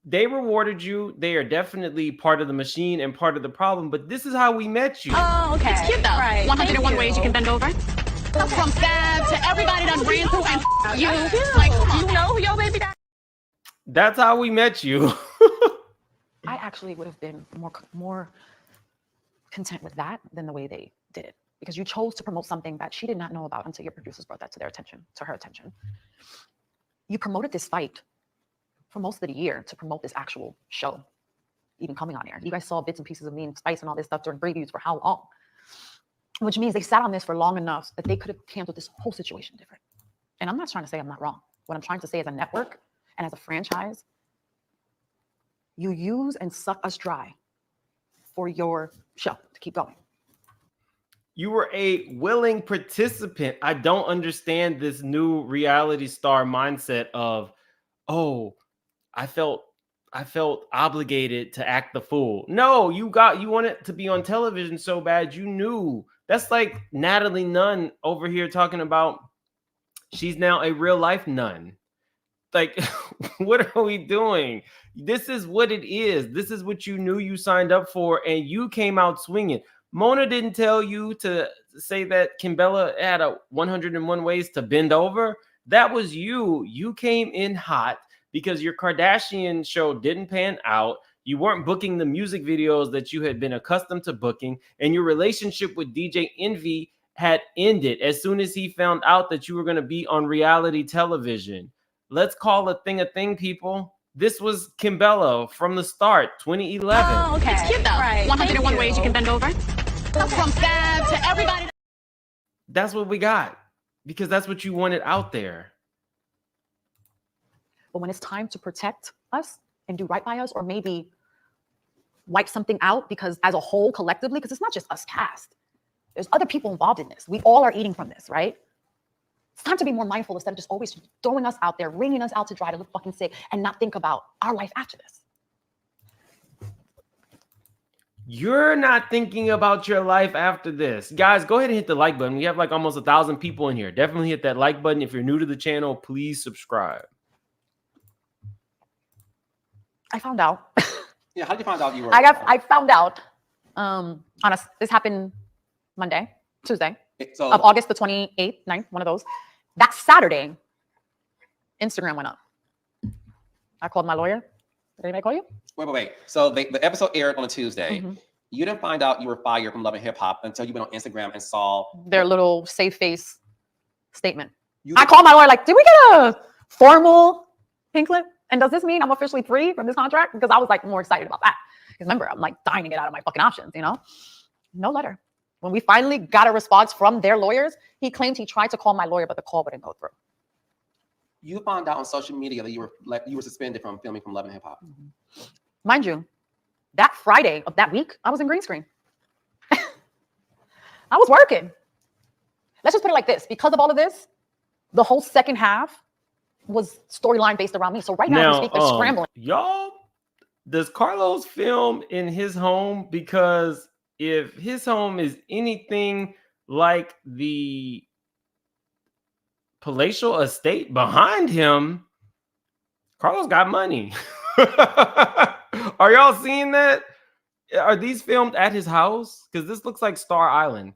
They rewarded you. They are definitely part of the machine and part of the problem, but this is how we met you. Oh, okay. It's cute though. Right. 101 ways you can bend over. From Fab to everybody that ran through and you. Like, you know who your baby daddy? That's how we met you. I actually would have been more content with that than the way they did it, because you chose to promote something that she did not know about until your producers brought that to her attention. You promoted this fight for most of the year to promote this actual show. even coming on air. You guys saw bits and pieces of me and Spice and all this stuff during previews for how long? Which means they sat on this for long enough that they could have handled this whole situation different. And I'm not trying to say I'm not wrong. What I'm trying to say as a network and as a franchise, you use and suck us dry for your show to keep going. You were a willing participant. I don't understand this new reality star mindset of, oh, I felt obligated to act the fool. No, you wanted to be on television so bad. You knew. That's like Natalie Nunn over here talking about she's now a real life nun. Like, what are we doing? This is what it is. This is what you knew you signed up for, and you came out swinging. Mona didn't tell you to say that Kimbella had a 101 ways to bend over. That was you. You came in hot because your Kardashian show didn't pan out. You weren't booking the music videos that you had been accustomed to booking, and your relationship with DJ Envy had ended as soon as he found out that you were going to be on reality television. Let's call a thing, people. This was Kimbella from the start, 2011. Oh, okay. It's cute though. Right. 101 ways you can bend over. From Scab to everybody. That's what we got because that's what you wanted out there. But when it's time to protect us and do right by us, or maybe wipe something out, because as a whole, collectively, because it's not just us cast. There's other people involved in this. We all are eating from this, right? It's time to be more mindful instead of just always throwing us out there, wringing us out to dry to look fucking sick and not think about our life after this. You're not thinking about your life after this. Guys, go ahead and hit the like button. We have like almost 1,000 people in here. Definitely hit that like button. If you're new to the channel, please subscribe. I found out. Yeah, how did you find out you were? I found out. This happened Tuesday of August the 28th, 9th, one of those. That Saturday, Instagram went up. I called my lawyer. Did anybody call you? Wait. So the episode aired on a Tuesday. Mm-hmm. You didn't find out you were fired from Love and Hip Hop until you went on Instagram and saw their little safe face statement. I called my lawyer like, did we get a formal pinklet? And does this mean I'm officially free from this contract? Because I was like more excited about that. Because remember, I'm like dying to get out of my fucking options, you know? No letter. When we finally got a response from their lawyers, he claimed he tried to call my lawyer, but the call wouldn't go through. You found out on social media that you were suspended from filming from Love and Hip Hop. Mm-hmm. Mind you, that Friday of that week, I was in green screen. I was working. Let's just put it like this. Because of all of this, the whole second half was storyline based around me. So right now, as we speak, they're scrambling. Y'all, does Carlos film in his home? Because if his home is anything like the palatial estate behind him, Carlos got money. Are y'all seeing that? Are these filmed at his house? Because this looks like Star Island.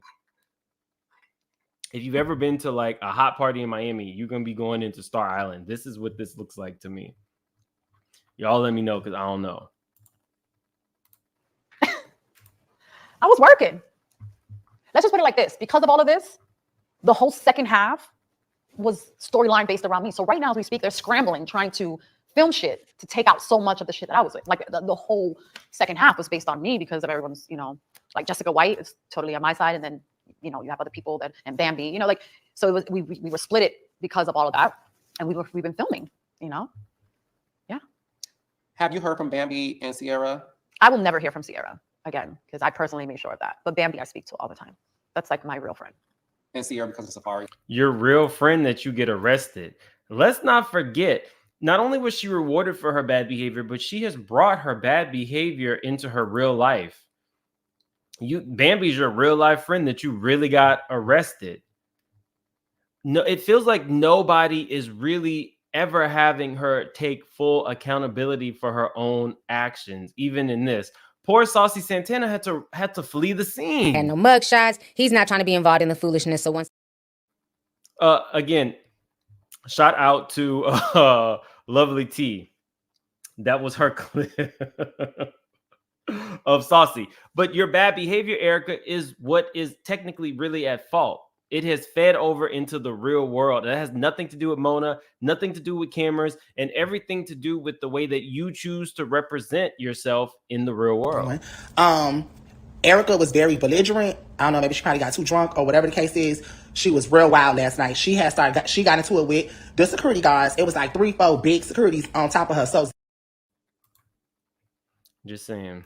If you've ever been to like a hot party in Miami, you're going to be going into Star Island. This is what this looks like to me. Y'all let me know because I don't know. I was working. Let's just put it like this. Because of all of this, the whole second half was storyline based around me. So right now, as we speak, they're scrambling, trying to film shit to take out so much of the shit that I was with. Like the whole second half was based on me because of everyone's, you know, like Jessica White is totally on my side. And then, you know, you have other people that, and Bambi, you know, like, so it was, we were split it because of all of that. And we've been filming, you know? Yeah. Have you heard from Bambi and Sierra? I will never hear from Sierra again, because I personally made sure of that. But Bambi I speak to all the time. That's like my real friend. And Sierra because of Safari. Your real friend that you get arrested. Let's not forget, not only was she rewarded for her bad behavior, but she has brought her bad behavior into her real life. Bambi's your real life friend that you really got arrested. No, it feels like nobody is really ever having her take full accountability for her own actions, even in this. Poor Saucy Santana had to flee the scene. And no mugshots. He's not trying to be involved in the foolishness. So once again, shout out to lovelyti. That was her clip of Saucy. But your bad behavior, Erica, is what is technically really at fault. It has fed over into the real world. It has nothing to do with Mona, nothing to do with cameras, and everything to do with the way that you choose to represent yourself in the real world. Erica was very belligerent. I don't know, maybe she probably got too drunk or whatever the case is. She was real wild last night. She got into it with the security guards. It was like 3-4 big securities on top of her. So just saying.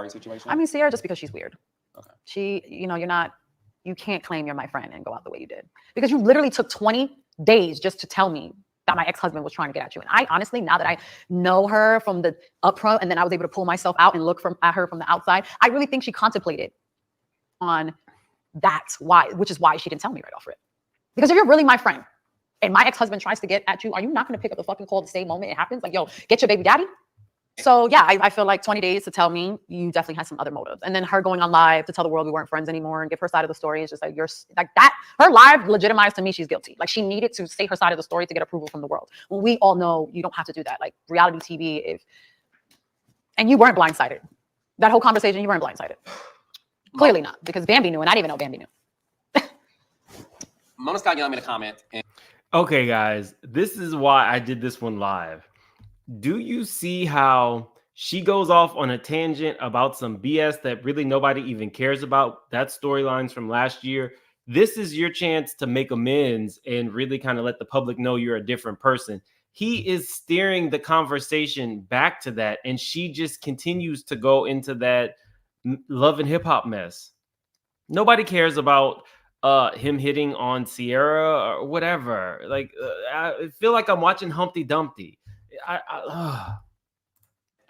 Situation. I mean, Sierra, just because she's weird. Okay. She, you can't claim you're my friend and go out the way you did, because you literally took 20 days just to tell me that my ex-husband was trying to get at you. And I honestly, now that I know her from the upfront, and then I was able to pull myself out and look at her from the outside, I really think she contemplated on that's why, which is why she didn't tell me right off rip. Because if you're really my friend and my ex-husband tries to get at you, are you not going to pick up the fucking call the same moment it happens? Like, yo, get your baby daddy. So yeah, I feel like 20 days to tell me you definitely had some other motives. And then her going on live to tell the world we weren't friends anymore and give her side of the story is just like, you're like that. Her live legitimized to me she's guilty. Like, she needed to say her side of the story to get approval from the world. Well, we all know you don't have to do that. Like, reality TV, and you weren't blindsided. That whole conversation, you weren't blindsided. Clearly not, because Bambi knew, and I didn't even know Bambi knew. Mona Scott yelled me to comment. Okay, guys, this is why I did this one live. Do you see how she goes off on a tangent about some BS that really nobody even cares about? That storylines from last year. This is your chance to make amends and really kind of let the public know you're a different person. He is steering the conversation back to that, and she just continues to go into that love and hip hop mess. Nobody cares about him hitting on Sierra or whatever. Like, I feel like I'm watching Humpty Dumpty.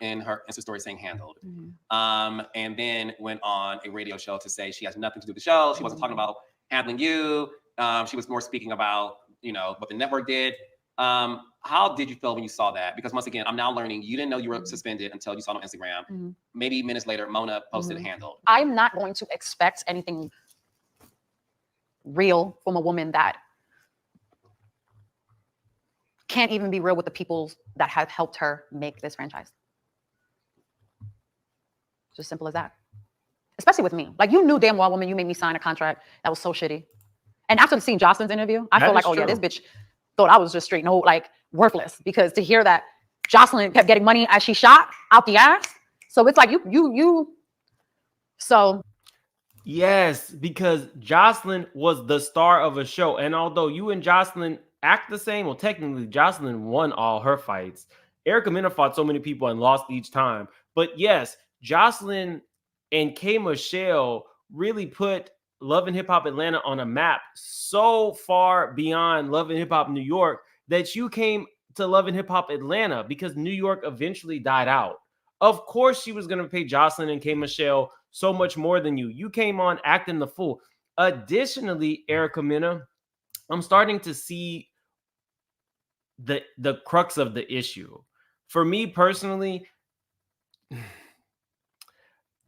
In her Insta story saying handled. And then went on a radio show to say she has nothing to do with the show. She wasn't talking about handling you. She was more speaking about, what the network did. How did you feel when you saw that? Because once again, I'm now learning you didn't know you were suspended until you saw it on Instagram. Maybe minutes later, Mona posted handled. I'm not going to expect anything real from a woman that can't even be real with the people that have helped her make this franchise. It's as simple as that. Especially with me. Like, you knew damn well, woman, you made me sign a contract that was so shitty. And after seeing Jocelyn's interview, I felt like, oh yeah, this bitch thought I was just straight, worthless. Because to hear that Jocelyn kept getting money as she shot out the ass. So it's like so. Yes, because Jocelyn was the star of a show. And although you and Jocelyn act the same, well, technically Jocelyn won all her fights. Erica Mena fought so many people and lost each time. But yes, Jocelyn and K. Michelle really put Love and Hip Hop Atlanta on a map so far beyond Love and Hip Hop New York that you came to Love and Hip Hop Atlanta because New York eventually died out. Of course, she was going to pay Jocelyn and K. Michelle so much more than you. You came on acting the fool. Additionally, Erica Mena, I'm starting to see the crux of the issue. For me personally,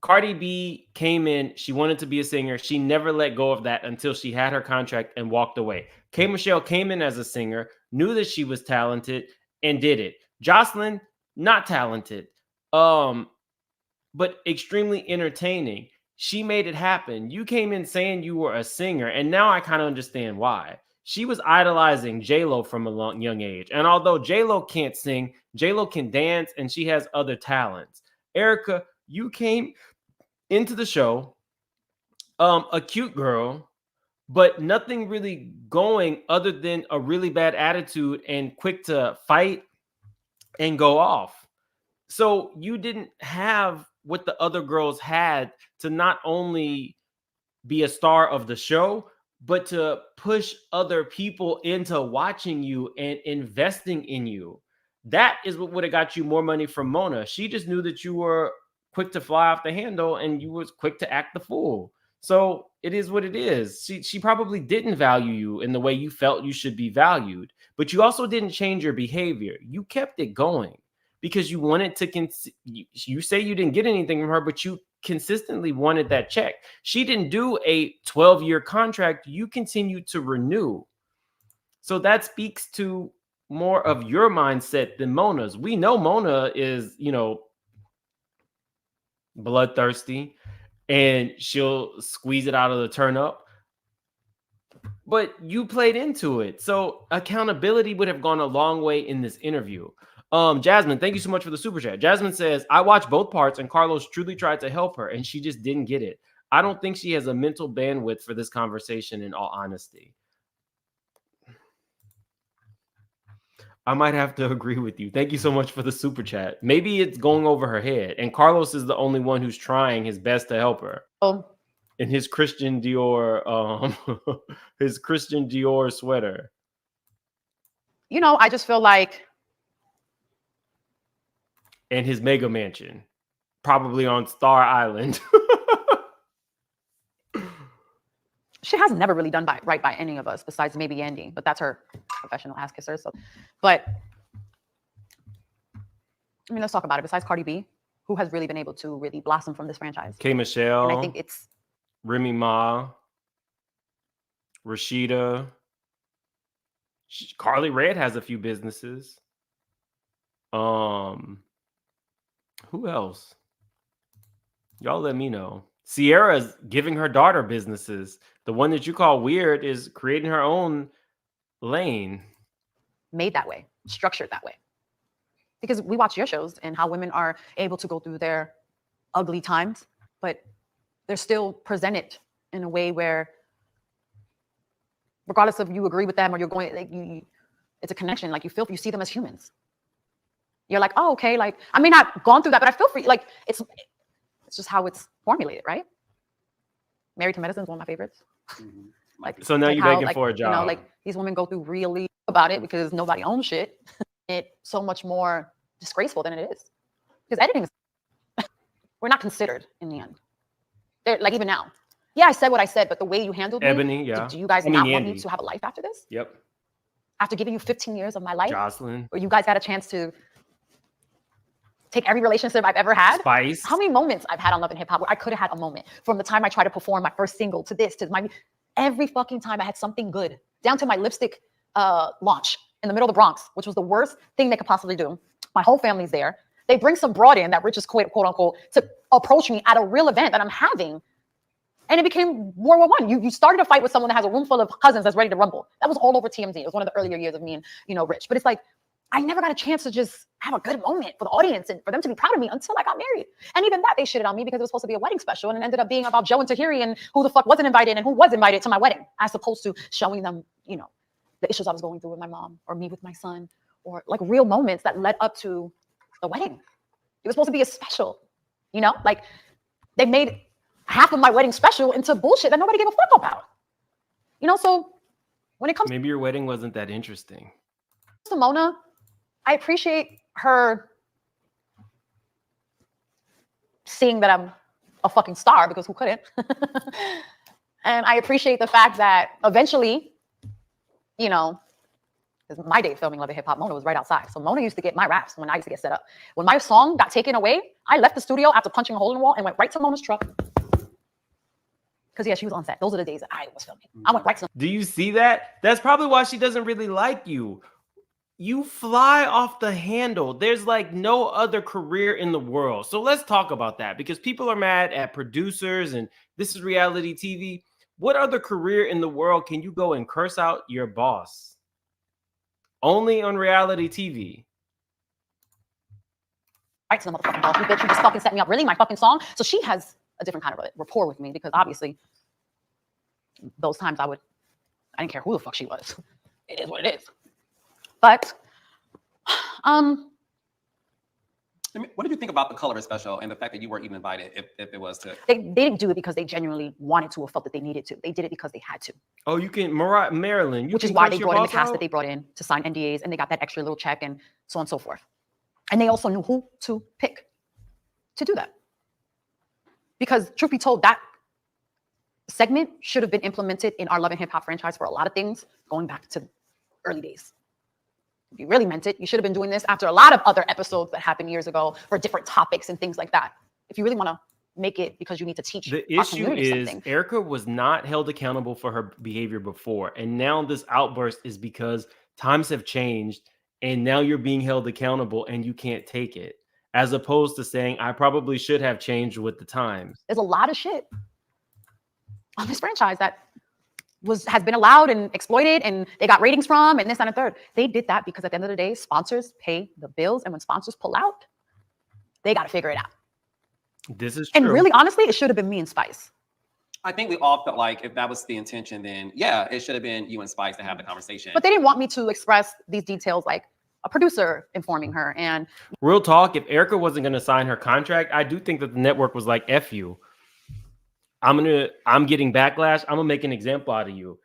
Cardi B came in, she wanted to be a singer. She never let go of that until she had her contract and walked away. K. Michelle came in as a singer, knew that she was talented, and did it. Jocelyn, not talented, but extremely entertaining. She made it happen. You came in saying you were a singer, and now I kind of understand why. She was idolizing J-Lo from a young age. And although J-Lo can't sing, J-Lo can dance, and she has other talents. Erica, you came into the show, a cute girl, but nothing really going other than a really bad attitude and quick to fight and go off. So you didn't have what the other girls had to not only be a star of the show, but to push other people into watching you and investing in you. That is what would have got you more money from Mona. She just knew that you were quick to fly off the handle and you was quick to act the fool. So it is what it is. She probably didn't value you in the way you felt you should be valued, but you also didn't change your behavior. You kept it going because you wanted to, you say you didn't get anything from her, but you consistently wanted that check. She didn't do a 12-year contract. You continued to renew. So that speaks to more of your mindset than Mona's. We know Mona is, bloodthirsty and she'll squeeze it out of the turnip. But you played into it. So accountability would have gone a long way in this interview. Jasmine, thank you so much for the super chat. Jasmine says, I watched both parts and Carlos truly tried to help her and she just didn't get it. I don't think she has a mental bandwidth for this conversation, in all honesty. I might have to agree with you. Thank you so much for the super chat. Maybe it's going over her head and Carlos is the only one who's trying his best to help her. Oh. In his Christian Dior, his Christian Dior sweater. You know, I just feel like. And his mega mansion, probably on Star Island. She has never really done right by any of us, besides maybe Andy, but that's her professional ass kisser. So, but I mean, let's talk about it. Besides Cardi B, who has really been able to really blossom from this franchise? K. Michelle. And I think it's Remy Ma, Rashida, Carly Red has a few businesses. Who else? Y'all let me know. Sierra's giving her daughter businesses. The one that you call weird is creating her own lane. Made that way, structured that way. Because we watch your shows and how women are able to go through their ugly times, but they're still presented in a way where, regardless of you agree with them or you're going, like it's a connection. Like you see them as humans. You're like, oh, okay. Like I may not gone through that, but I feel for you. Like it's just how it's formulated, right? Married to Medicine is one of my favorites. Like so now like you're how, begging like, for a job. You know, like these women go through really about it because nobody owns shit. It's so much more disgraceful than it is. Because editing is we're not considered in the end. They're, like even now. Yeah, I said what I said, but the way you handled Ebony, me, yeah. do you guys I mean, not want Andy. me to have a life after this? Yep. After giving you 15 years of my life? Jocelyn. Where you guys got a chance to take every relationship I've ever had. Spice. How many moments I've had on Love and Hip Hop where I could have had a moment from the time I tried to perform my first single to this, to my, every fucking time I had something good, down to my lipstick launch in the middle of the Bronx, which was the worst thing they could possibly do. My whole family's there. They bring some broad in that rich is quote unquote to approach me at a real event that I'm having. And it became World War I. You started a fight with someone that has a room full of cousins that's ready to rumble. That was all over TMZ. It was one of the earlier years of me and Rich. But it's like, I never got a chance to just have a good moment for the audience and for them to be proud of me until I got married. And even that, they shitted on me because it was supposed to be a wedding special and it ended up being about Joe and Tahiri and who the fuck wasn't invited and who was invited to my wedding, as opposed to showing them, the issues I was going through with my mom or me with my son, or like real moments that led up to the wedding. It was supposed to be a special, like they made half of my wedding special into bullshit that nobody gave a fuck about. So when it comes maybe your wedding wasn't that interesting. to Mona, I appreciate her seeing that I'm a fucking star, because who couldn't? And I appreciate the fact that eventually, because my day filming Love and Hip Hop, Mona was right outside. So Mona used to get my raps when I used to get set up. When my song got taken away, I left the studio after punching a hole in the wall and went right to Mona's truck. Because yeah, she was on set. Those are the days that I was filming. I went right to. Do you see that? That's probably why she doesn't really like you. You fly off the handle. There's like no other career in the world. So let's talk about that, because people are mad at producers and this is reality TV. What other career in the world can you go and curse out your boss? Only on reality TV. Right to the motherfucking ball. You bitch, you just fucking set me up. Really, my fucking song? So she has a different kind of rapport with me, because obviously those times I didn't care who the fuck she was. It is what it is. But what did you think about the Color special and the fact that you weren't even invited if it was to? They didn't do it because they genuinely wanted to or felt that they needed to. They did it because they had to. Oh, you can, Maryland. Which is why they brought in the cast that they brought in to sign NDAs, and they got that extra little check and so on and so forth. And they also knew who to pick to do that. Because truth be told, that segment should have been implemented in our Love and Hip Hop franchise for a lot of things going back to early days. If you really meant it, you should have been doing this after a lot of other episodes that happened years ago for different topics and things like that. If you really want to make it because you need to teach. The issue is Erica was not held accountable for her behavior before. And now this outburst is because times have changed and now you're being held accountable and you can't take it. As opposed to saying, I probably should have changed with the times. There's a lot of shit on this franchise that has been allowed and exploited and they got ratings from and this and a third. They did that because at the end of the day, sponsors pay the bills. And when sponsors pull out, they got to figure it out. This is true. And really, honestly, it should have been me and Spice. I think we all felt like if that was the intention, then yeah, it should have been you and Spice to have the conversation. But they didn't want me to express these details like a producer informing her. And real talk, if Erica wasn't going to sign her contract, I do think that the network was like, F you. I'm getting backlash. I'm gonna make an example out of you.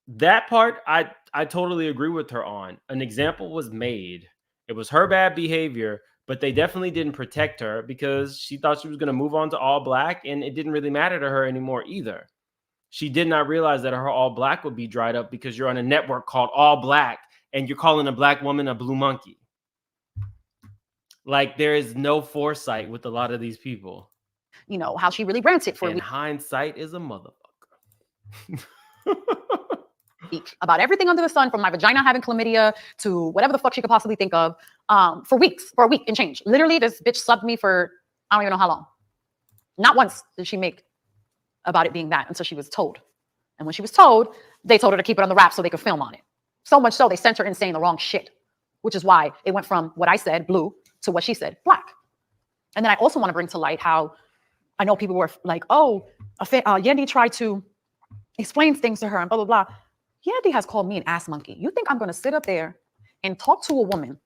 That part, I totally agree with her on. An example was made. It was her bad behavior, but they definitely didn't protect her because she thought she was going to move on to all black, and it didn't really matter to her anymore either. She did not realize that her all black would be dried up because you're on a network called All Black, and you're calling a black woman a blue monkey. Like, there is no foresight with a lot of these people. You know, how she really ranted for and hindsight is a motherfucker. About everything under the sun, from my vagina having chlamydia to whatever the fuck she could possibly think of, for a week and change. Literally, this bitch subbed me for I don't even know how long. Not once did she make about it being that until she was told. And when she was told, they told her to keep it on the wrap so they could film on it. So much so, they sent her in saying the wrong shit, which is why it went from what I said, blue, to what she said, black. And then I also want to bring to light how I know people were like, oh, Yendi tried to explain things to her and blah, blah, blah. Yendi has called me an ass monkey. You think I'm going to sit up there and talk to a woman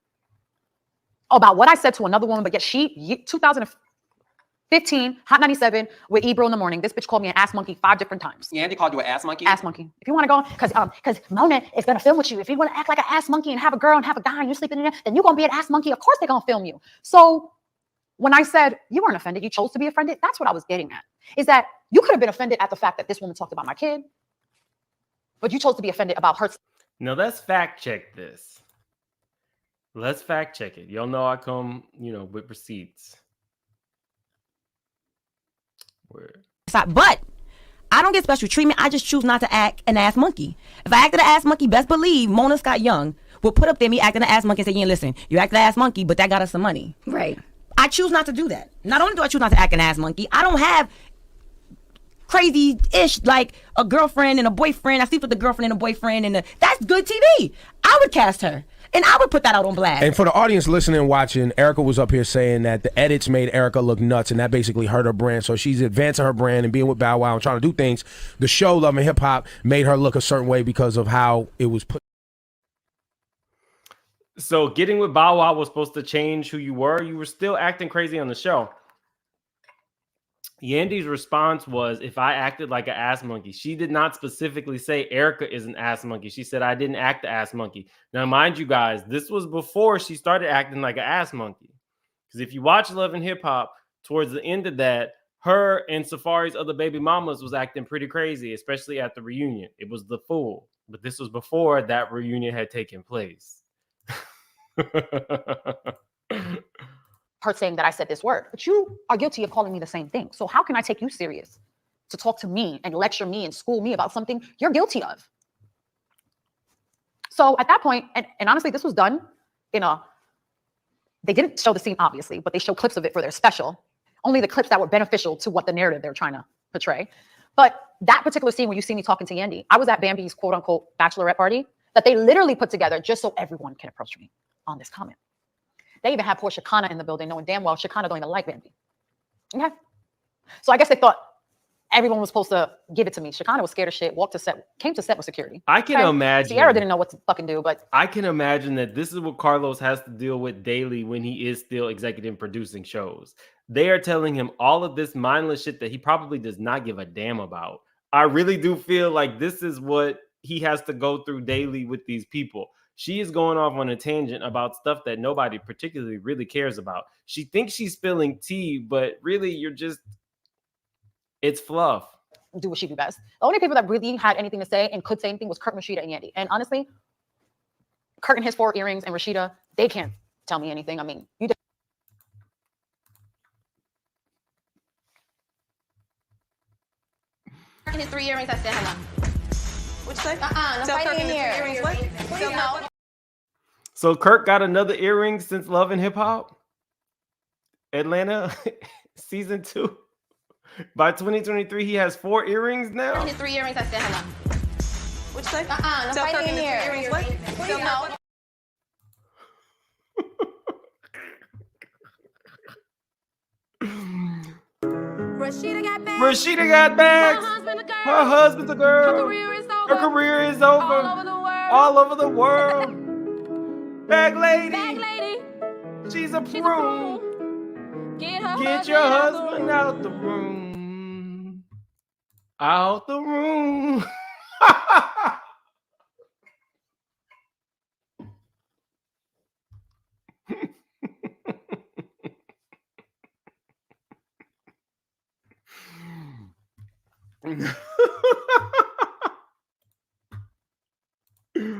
about what I said to another woman, but yet 2015, Hot 97 with Ebro in the morning. This bitch called me an ass monkey 5 different times. Yendi called you an ass monkey? Ass monkey. If you want to go, because Mona is going to film with you. If you want to act like an ass monkey and have a girl and have a guy and you're sleeping in there, then you're going to be an ass monkey. Of course they're going to film you. So when I said you weren't offended, you chose to be offended, that's what I was getting at. Is that you could have been offended at the fact that this woman talked about my kid, but you chose to be offended about her. Now let's fact check this. Let's fact check it. Y'all know I come, with receipts. But I don't get special treatment. I just choose not to act an ass monkey. If I acted an ass monkey, best believe Mona Scott Young will put up there me acting an ass monkey and say, yeah, listen, you acted an ass monkey, but that got us some money. Right. I choose not to do that. Not only do I choose not to act an ass monkey, I don't have crazy-ish like a girlfriend and a boyfriend. I sleep with a girlfriend and a boyfriend, and that's good TV. I would cast her, and I would put that out on blast. And for the audience listening and watching, Erica was up here saying that the edits made Erica look nuts, and that basically hurt her brand. So she's advancing her brand and being with Bow Wow and trying to do things. The show Love and Hip Hop made her look a certain way because of how it was put. So getting with Bow Wow was supposed to change who you were. You were still acting crazy on the show. Yandy's response was, if I acted like an ass monkey. She did not specifically say Erica is an ass monkey. She said, I didn't act the ass monkey. Now, mind you guys, this was before she started acting like an ass monkey. Because if you watch Love and Hip Hop, towards the end of that, her and Safari's other baby mamas was acting pretty crazy, especially at the reunion. It was the fool. But this was before that reunion had taken place. Her saying that I said this word, but you are guilty of calling me the same thing. So how can I take you serious to talk to me and lecture me and school me about something you're guilty of? So at that point, and honestly, this was done they didn't show the scene, obviously, but they showed clips of it for their special. Only the clips that were beneficial to what the narrative they're trying to portray. But that particular scene where you see me talking to Yendi, I was at Bambi's quote unquote bachelorette party that they literally put together just so everyone can approach me on this comment. They even had poor Shakana in the building, knowing damn well Shakana don't even like Bambi. Okay. So I guess they thought everyone was supposed to give it to me. Shakana was scared of shit, came to set with security. I can imagine. Sierra didn't know what to fucking do, but I can imagine that this is what Carlos has to deal with daily when he is still executive producing shows. They are telling him all of this mindless shit that he probably does not give a damn about. I really do feel like this is what he has to go through daily with these people. She is going off on a tangent about stuff that nobody particularly really cares about. She thinks she's spilling tea, but really it's fluff. Do what she do best. The only people that really had anything to say and could say anything was Kurt, Rashida, and Yendi. And honestly, Kurt and his 4 earrings and Rashida, they can't tell me anything. I mean, you did. Kurt and his 3 earrings, I said hello. What'd you say? No fighting in here. What? So Kurt got another earring since Love and Hip Hop? Atlanta season 2? By 2023, he has 4 earrings now. His 3 earrings, I said hello. What you say? No Tell fighting in here. Earrings, What? Still No. Rashida got back. Rashida got bags. Her husband's a girl. Her career is over. All over the world. Bag lady. She's a prune. Get your husband out the room. Out the room.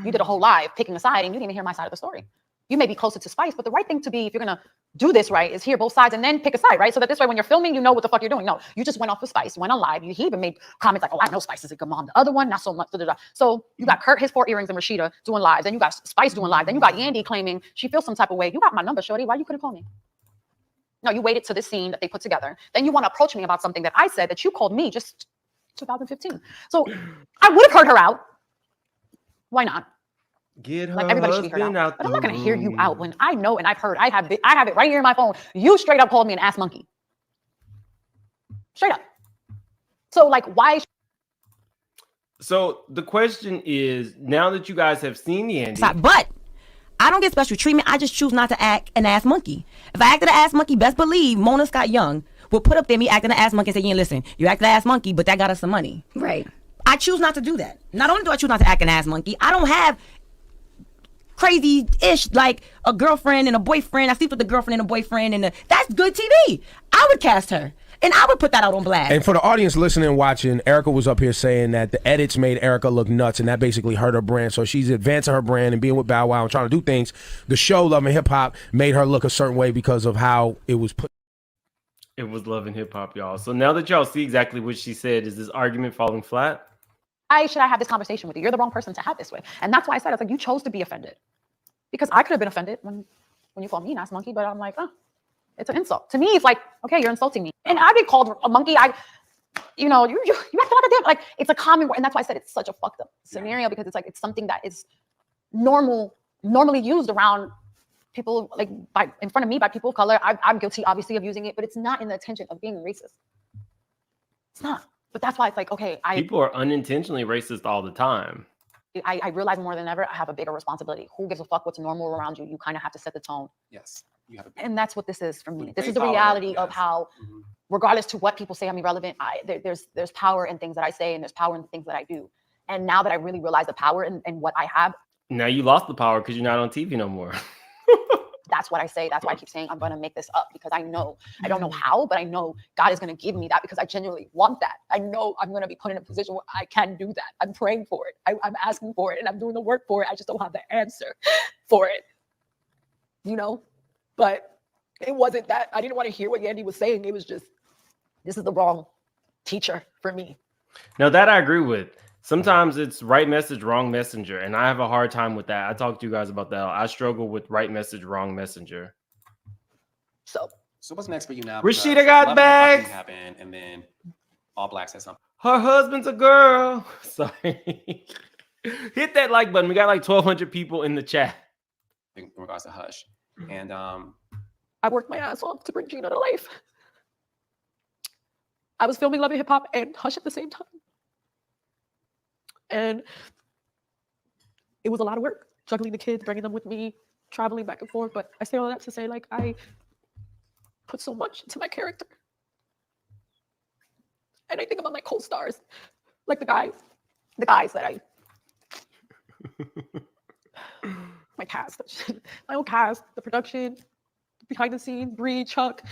You did a whole live picking a side and you didn't even hear my side of the story. You may be closer to Spice, but the right thing to be, if you're going to do this right, is hear both sides and then pick a side, right? So that this way, when you're filming, you know what the fuck you're doing. No, you just went off with Spice, went on live. He even made comments like, oh, I know Spice is a good mom. The other one, not so much. Da, da, da. So you got Kurt, his 4 earrings, and Rashida doing lives. Then you got Spice doing live. Then you got Yandy claiming she feels some type of way. You got my number, shorty. Why you couldn't call me? No, you waited to this scene that they put together. Then you want to approach me about something that I said that you called me just 2015. So I would have heard her out. Why not? Get her like everybody should be heard husband out. But I'm not going to hear you room. out when I know and I've heard. I have it right here in my phone. You straight up called me an ass monkey. Straight up. So like, why? So the question is, now that you guys have seen the ending, But I don't get special treatment. I just choose not to act an ass monkey. If I acted an ass monkey, best believe Mona Scott Young will put up there me acting an ass monkey and say, yeah, listen, you acted an ass monkey, but that got us some money. Right. I choose not to do that. Not only do I choose not to act an ass monkey, I don't have crazy-ish like a girlfriend and a boyfriend. I sleep with the girlfriend and a boyfriend, and that's good TV. I would cast her, and I would put that out on blast. And for the audience listening and watching, Erica was up here saying that the edits made Erica look nuts, and that basically hurt her brand. So she's advancing her brand and being with Bow Wow and trying to do things. The show Love and Hip Hop made her look a certain way because of how it was put. it was Love and Hip Hop, y'all. So now that y'all see exactly what she said, is this argument falling flat? Why should I have this conversation with you? You're the wrong person to have this with. And that's why I said, I was like, you chose to be offended. Because I could have been offended when you call me an ass monkey, but I'm like, oh, it's an insult. To me, it's like, okay, you're insulting me. And I've been called a monkey. You have to understand, like, it's a common word. And that's why I said it's such a fucked up scenario, because it's like, it's something that is normally used around people, like in front of me by people of color. I'm guilty, obviously, of using it, but it's not in the intention of being racist. It's not. But that's why it's like, okay, people are unintentionally racist all the time. I realize more than ever, I have a bigger responsibility. Who gives a fuck what's normal around you? You kind of have to set the tone. Yes. You have and that's what this is for me. This is the reality of how, regardless to what people say I'm irrelevant, there's power in things that I say, and there's power in the things that I do. And now that I really realize the power in what I have. Now you lost the power because you're not on TV no more. That's what I say. That's why I keep saying I'm going to make this up, because I know, I don't know how, but I know God is going to give me that, because I genuinely want that. I know I'm going to be put in a position where I can do that. I'm praying for it. I'm asking for it, and I'm doing the work for it. I just don't have the answer for it, but it wasn't that. I didn't want to hear what Yandy was saying. It was just, this is the wrong teacher for me. Now that I agree with. Sometimes it's right message, wrong messenger. And I have a hard time with that. I talked to you guys about that. I struggle with right message, wrong messenger. So what's next for you now? Rashida got bags. Happened, and then All Black said something. Her husband's a girl. Sorry. Hit that like button. We got like 1,200 people in the chat. In regards to Hush. And I worked my ass off to bring Gina to life. I was filming Love and Hip Hop and Hush at the same time. And it was a lot of work, juggling the kids, bringing them with me, traveling back and forth. But I say all that to say, like, I put so much into my character. And I think about my co-stars, like the guys that my cast, my own cast, the production, behind the scenes, Bree, Chuck,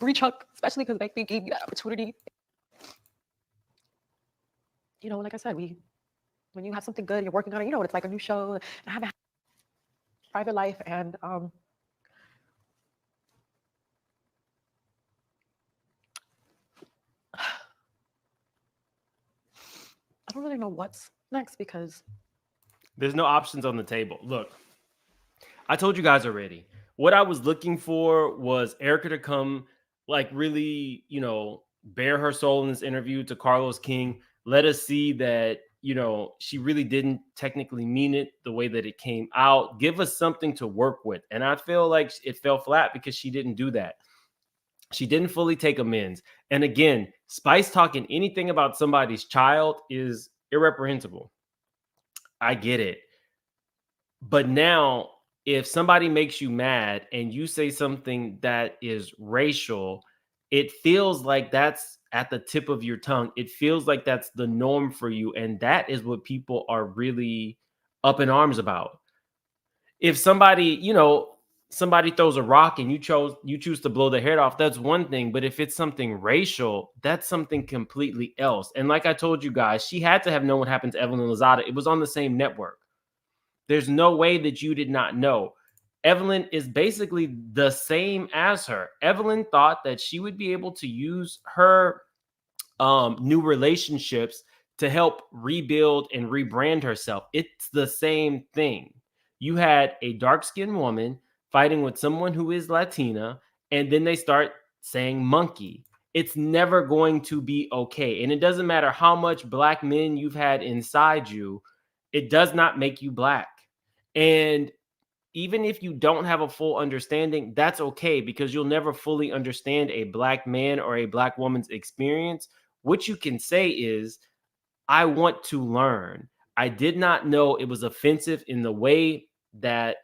especially because they gave me that opportunity. Like I said, when you have something good, you're working on it, it's like a new show. And I have a private life, and I don't really know what's next, because there's no options on the table. Look, I told you guys already. What I was looking for was Erica to come like really, you know, bare her soul in this interview to Carlos King. Let us see that, you know, she really didn't technically mean it the way that it came out. Give us something to work with. And I feel like it fell flat because she didn't do that. She didn't fully take amends. And again, Spice talking anything about somebody's child is irreprehensible. I get it. But now, if somebody makes you mad and you say something that is racial, it feels like that's at the tip of your tongue. It feels like that's the norm for you. And that is what people are really up in arms about. If somebody, you know, somebody throws a rock and you choose to blow their head off, that's one thing. But if it's something racial, that's something completely else. And like I told you guys, she had to have known what happened to Evelyn Lozada. It was on the same network. There's no way that you did not know. Evelyn is basically the same as her. Evelyn thought that she would be able to use her new relationships to help rebuild and rebrand herself. It's the same thing. You had a dark-skinned woman fighting with someone who is Latina, and then they start saying monkey. It's never going to be okay. And it doesn't matter how much black men you've had inside you, it does not make you black. And even if you don't have a full understanding, that's okay, because you'll never fully understand a black man or a black woman's experience. What you can say is, I want to learn. I did not know it was offensive in the way that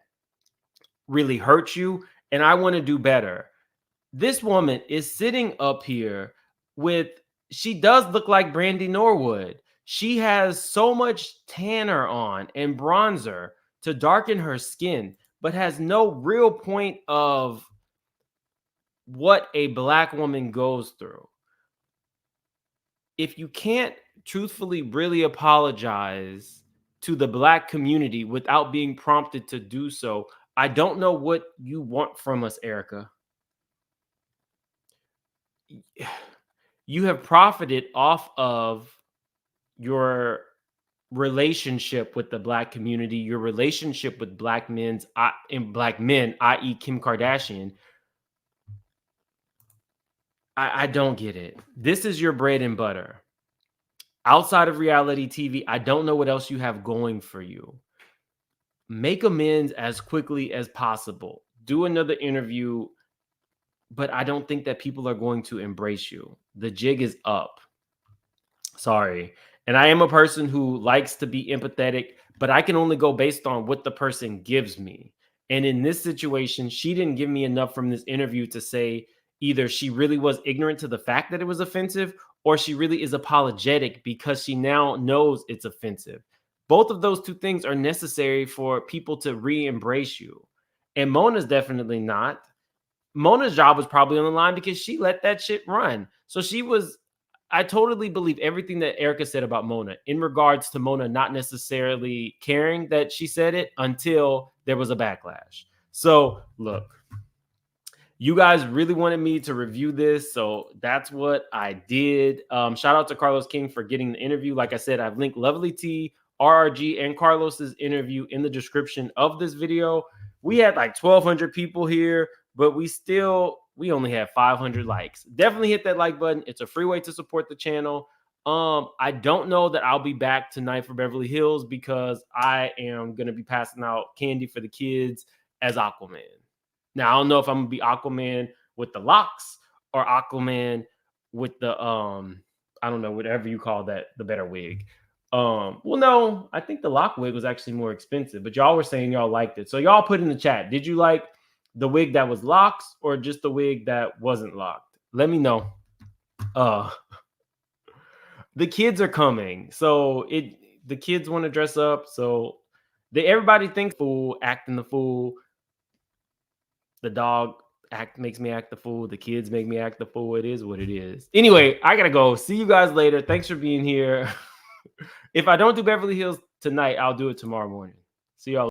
really hurt you, and I want to do better. This woman is sitting up here with, she does look like Brandy Norwood. She has so much tanner on and bronzer to darken her skin, but has no real point of what a black woman goes through. If you can't truthfully really apologize to the black community without being prompted to do so, I don't know what you want from us, Erica. You have profited off of your relationship with the black community, your relationship with black men, i.e. Kim Kardashian. I don't get it. This is your bread and butter. Outside of reality TV, I don't know what else you have going for you. Make amends as quickly as possible. Do another interview, but I don't think that people are going to embrace you. The jig is up. Sorry. And I am a person who likes to be empathetic, but I can only go based on what the person gives me. And in this situation, she didn't give me enough from this interview to say either she really was ignorant to the fact that it was offensive, or she really is apologetic because she now knows it's offensive. Both of those two things are necessary for people to re-embrace you. And Mona's definitely not. Mona's job was probably on the line because she let that shit run. So I totally believe everything that Erica said about Mona in regards to Mona not necessarily caring that she said it until there was a backlash. So look, you guys really wanted me to review this, so that's what I did. Shout out to Carlos King for getting the interview. Like I said, I've linked lovelyti, RRG, and Carlos's interview in the description of this video. We had like 1,200 people here, but we only have 500 likes. Definitely hit that like button. It's a free way to support the channel. I don't know that I'll be back tonight for Beverly Hills because I am going to be passing out candy for the kids as Aquaman. Now, I don't know if I'm going to be Aquaman with the locks or Aquaman with the, I don't know, whatever you call that, the better wig. Well, no, I think the lock wig was actually more expensive, but y'all were saying y'all liked it. So y'all put in the chat, did you like the wig that was locks or just the wig that wasn't locked? Let me know. The kids are coming. So the kids want to dress up. So everybody thinks fool, acting the fool. The dog makes me act the fool. The kids make me act the fool. It is what it is. Anyway, I gotta go. See you guys later. Thanks for being here. If I don't do Beverly Hills tonight, I'll do it tomorrow morning. See y'all.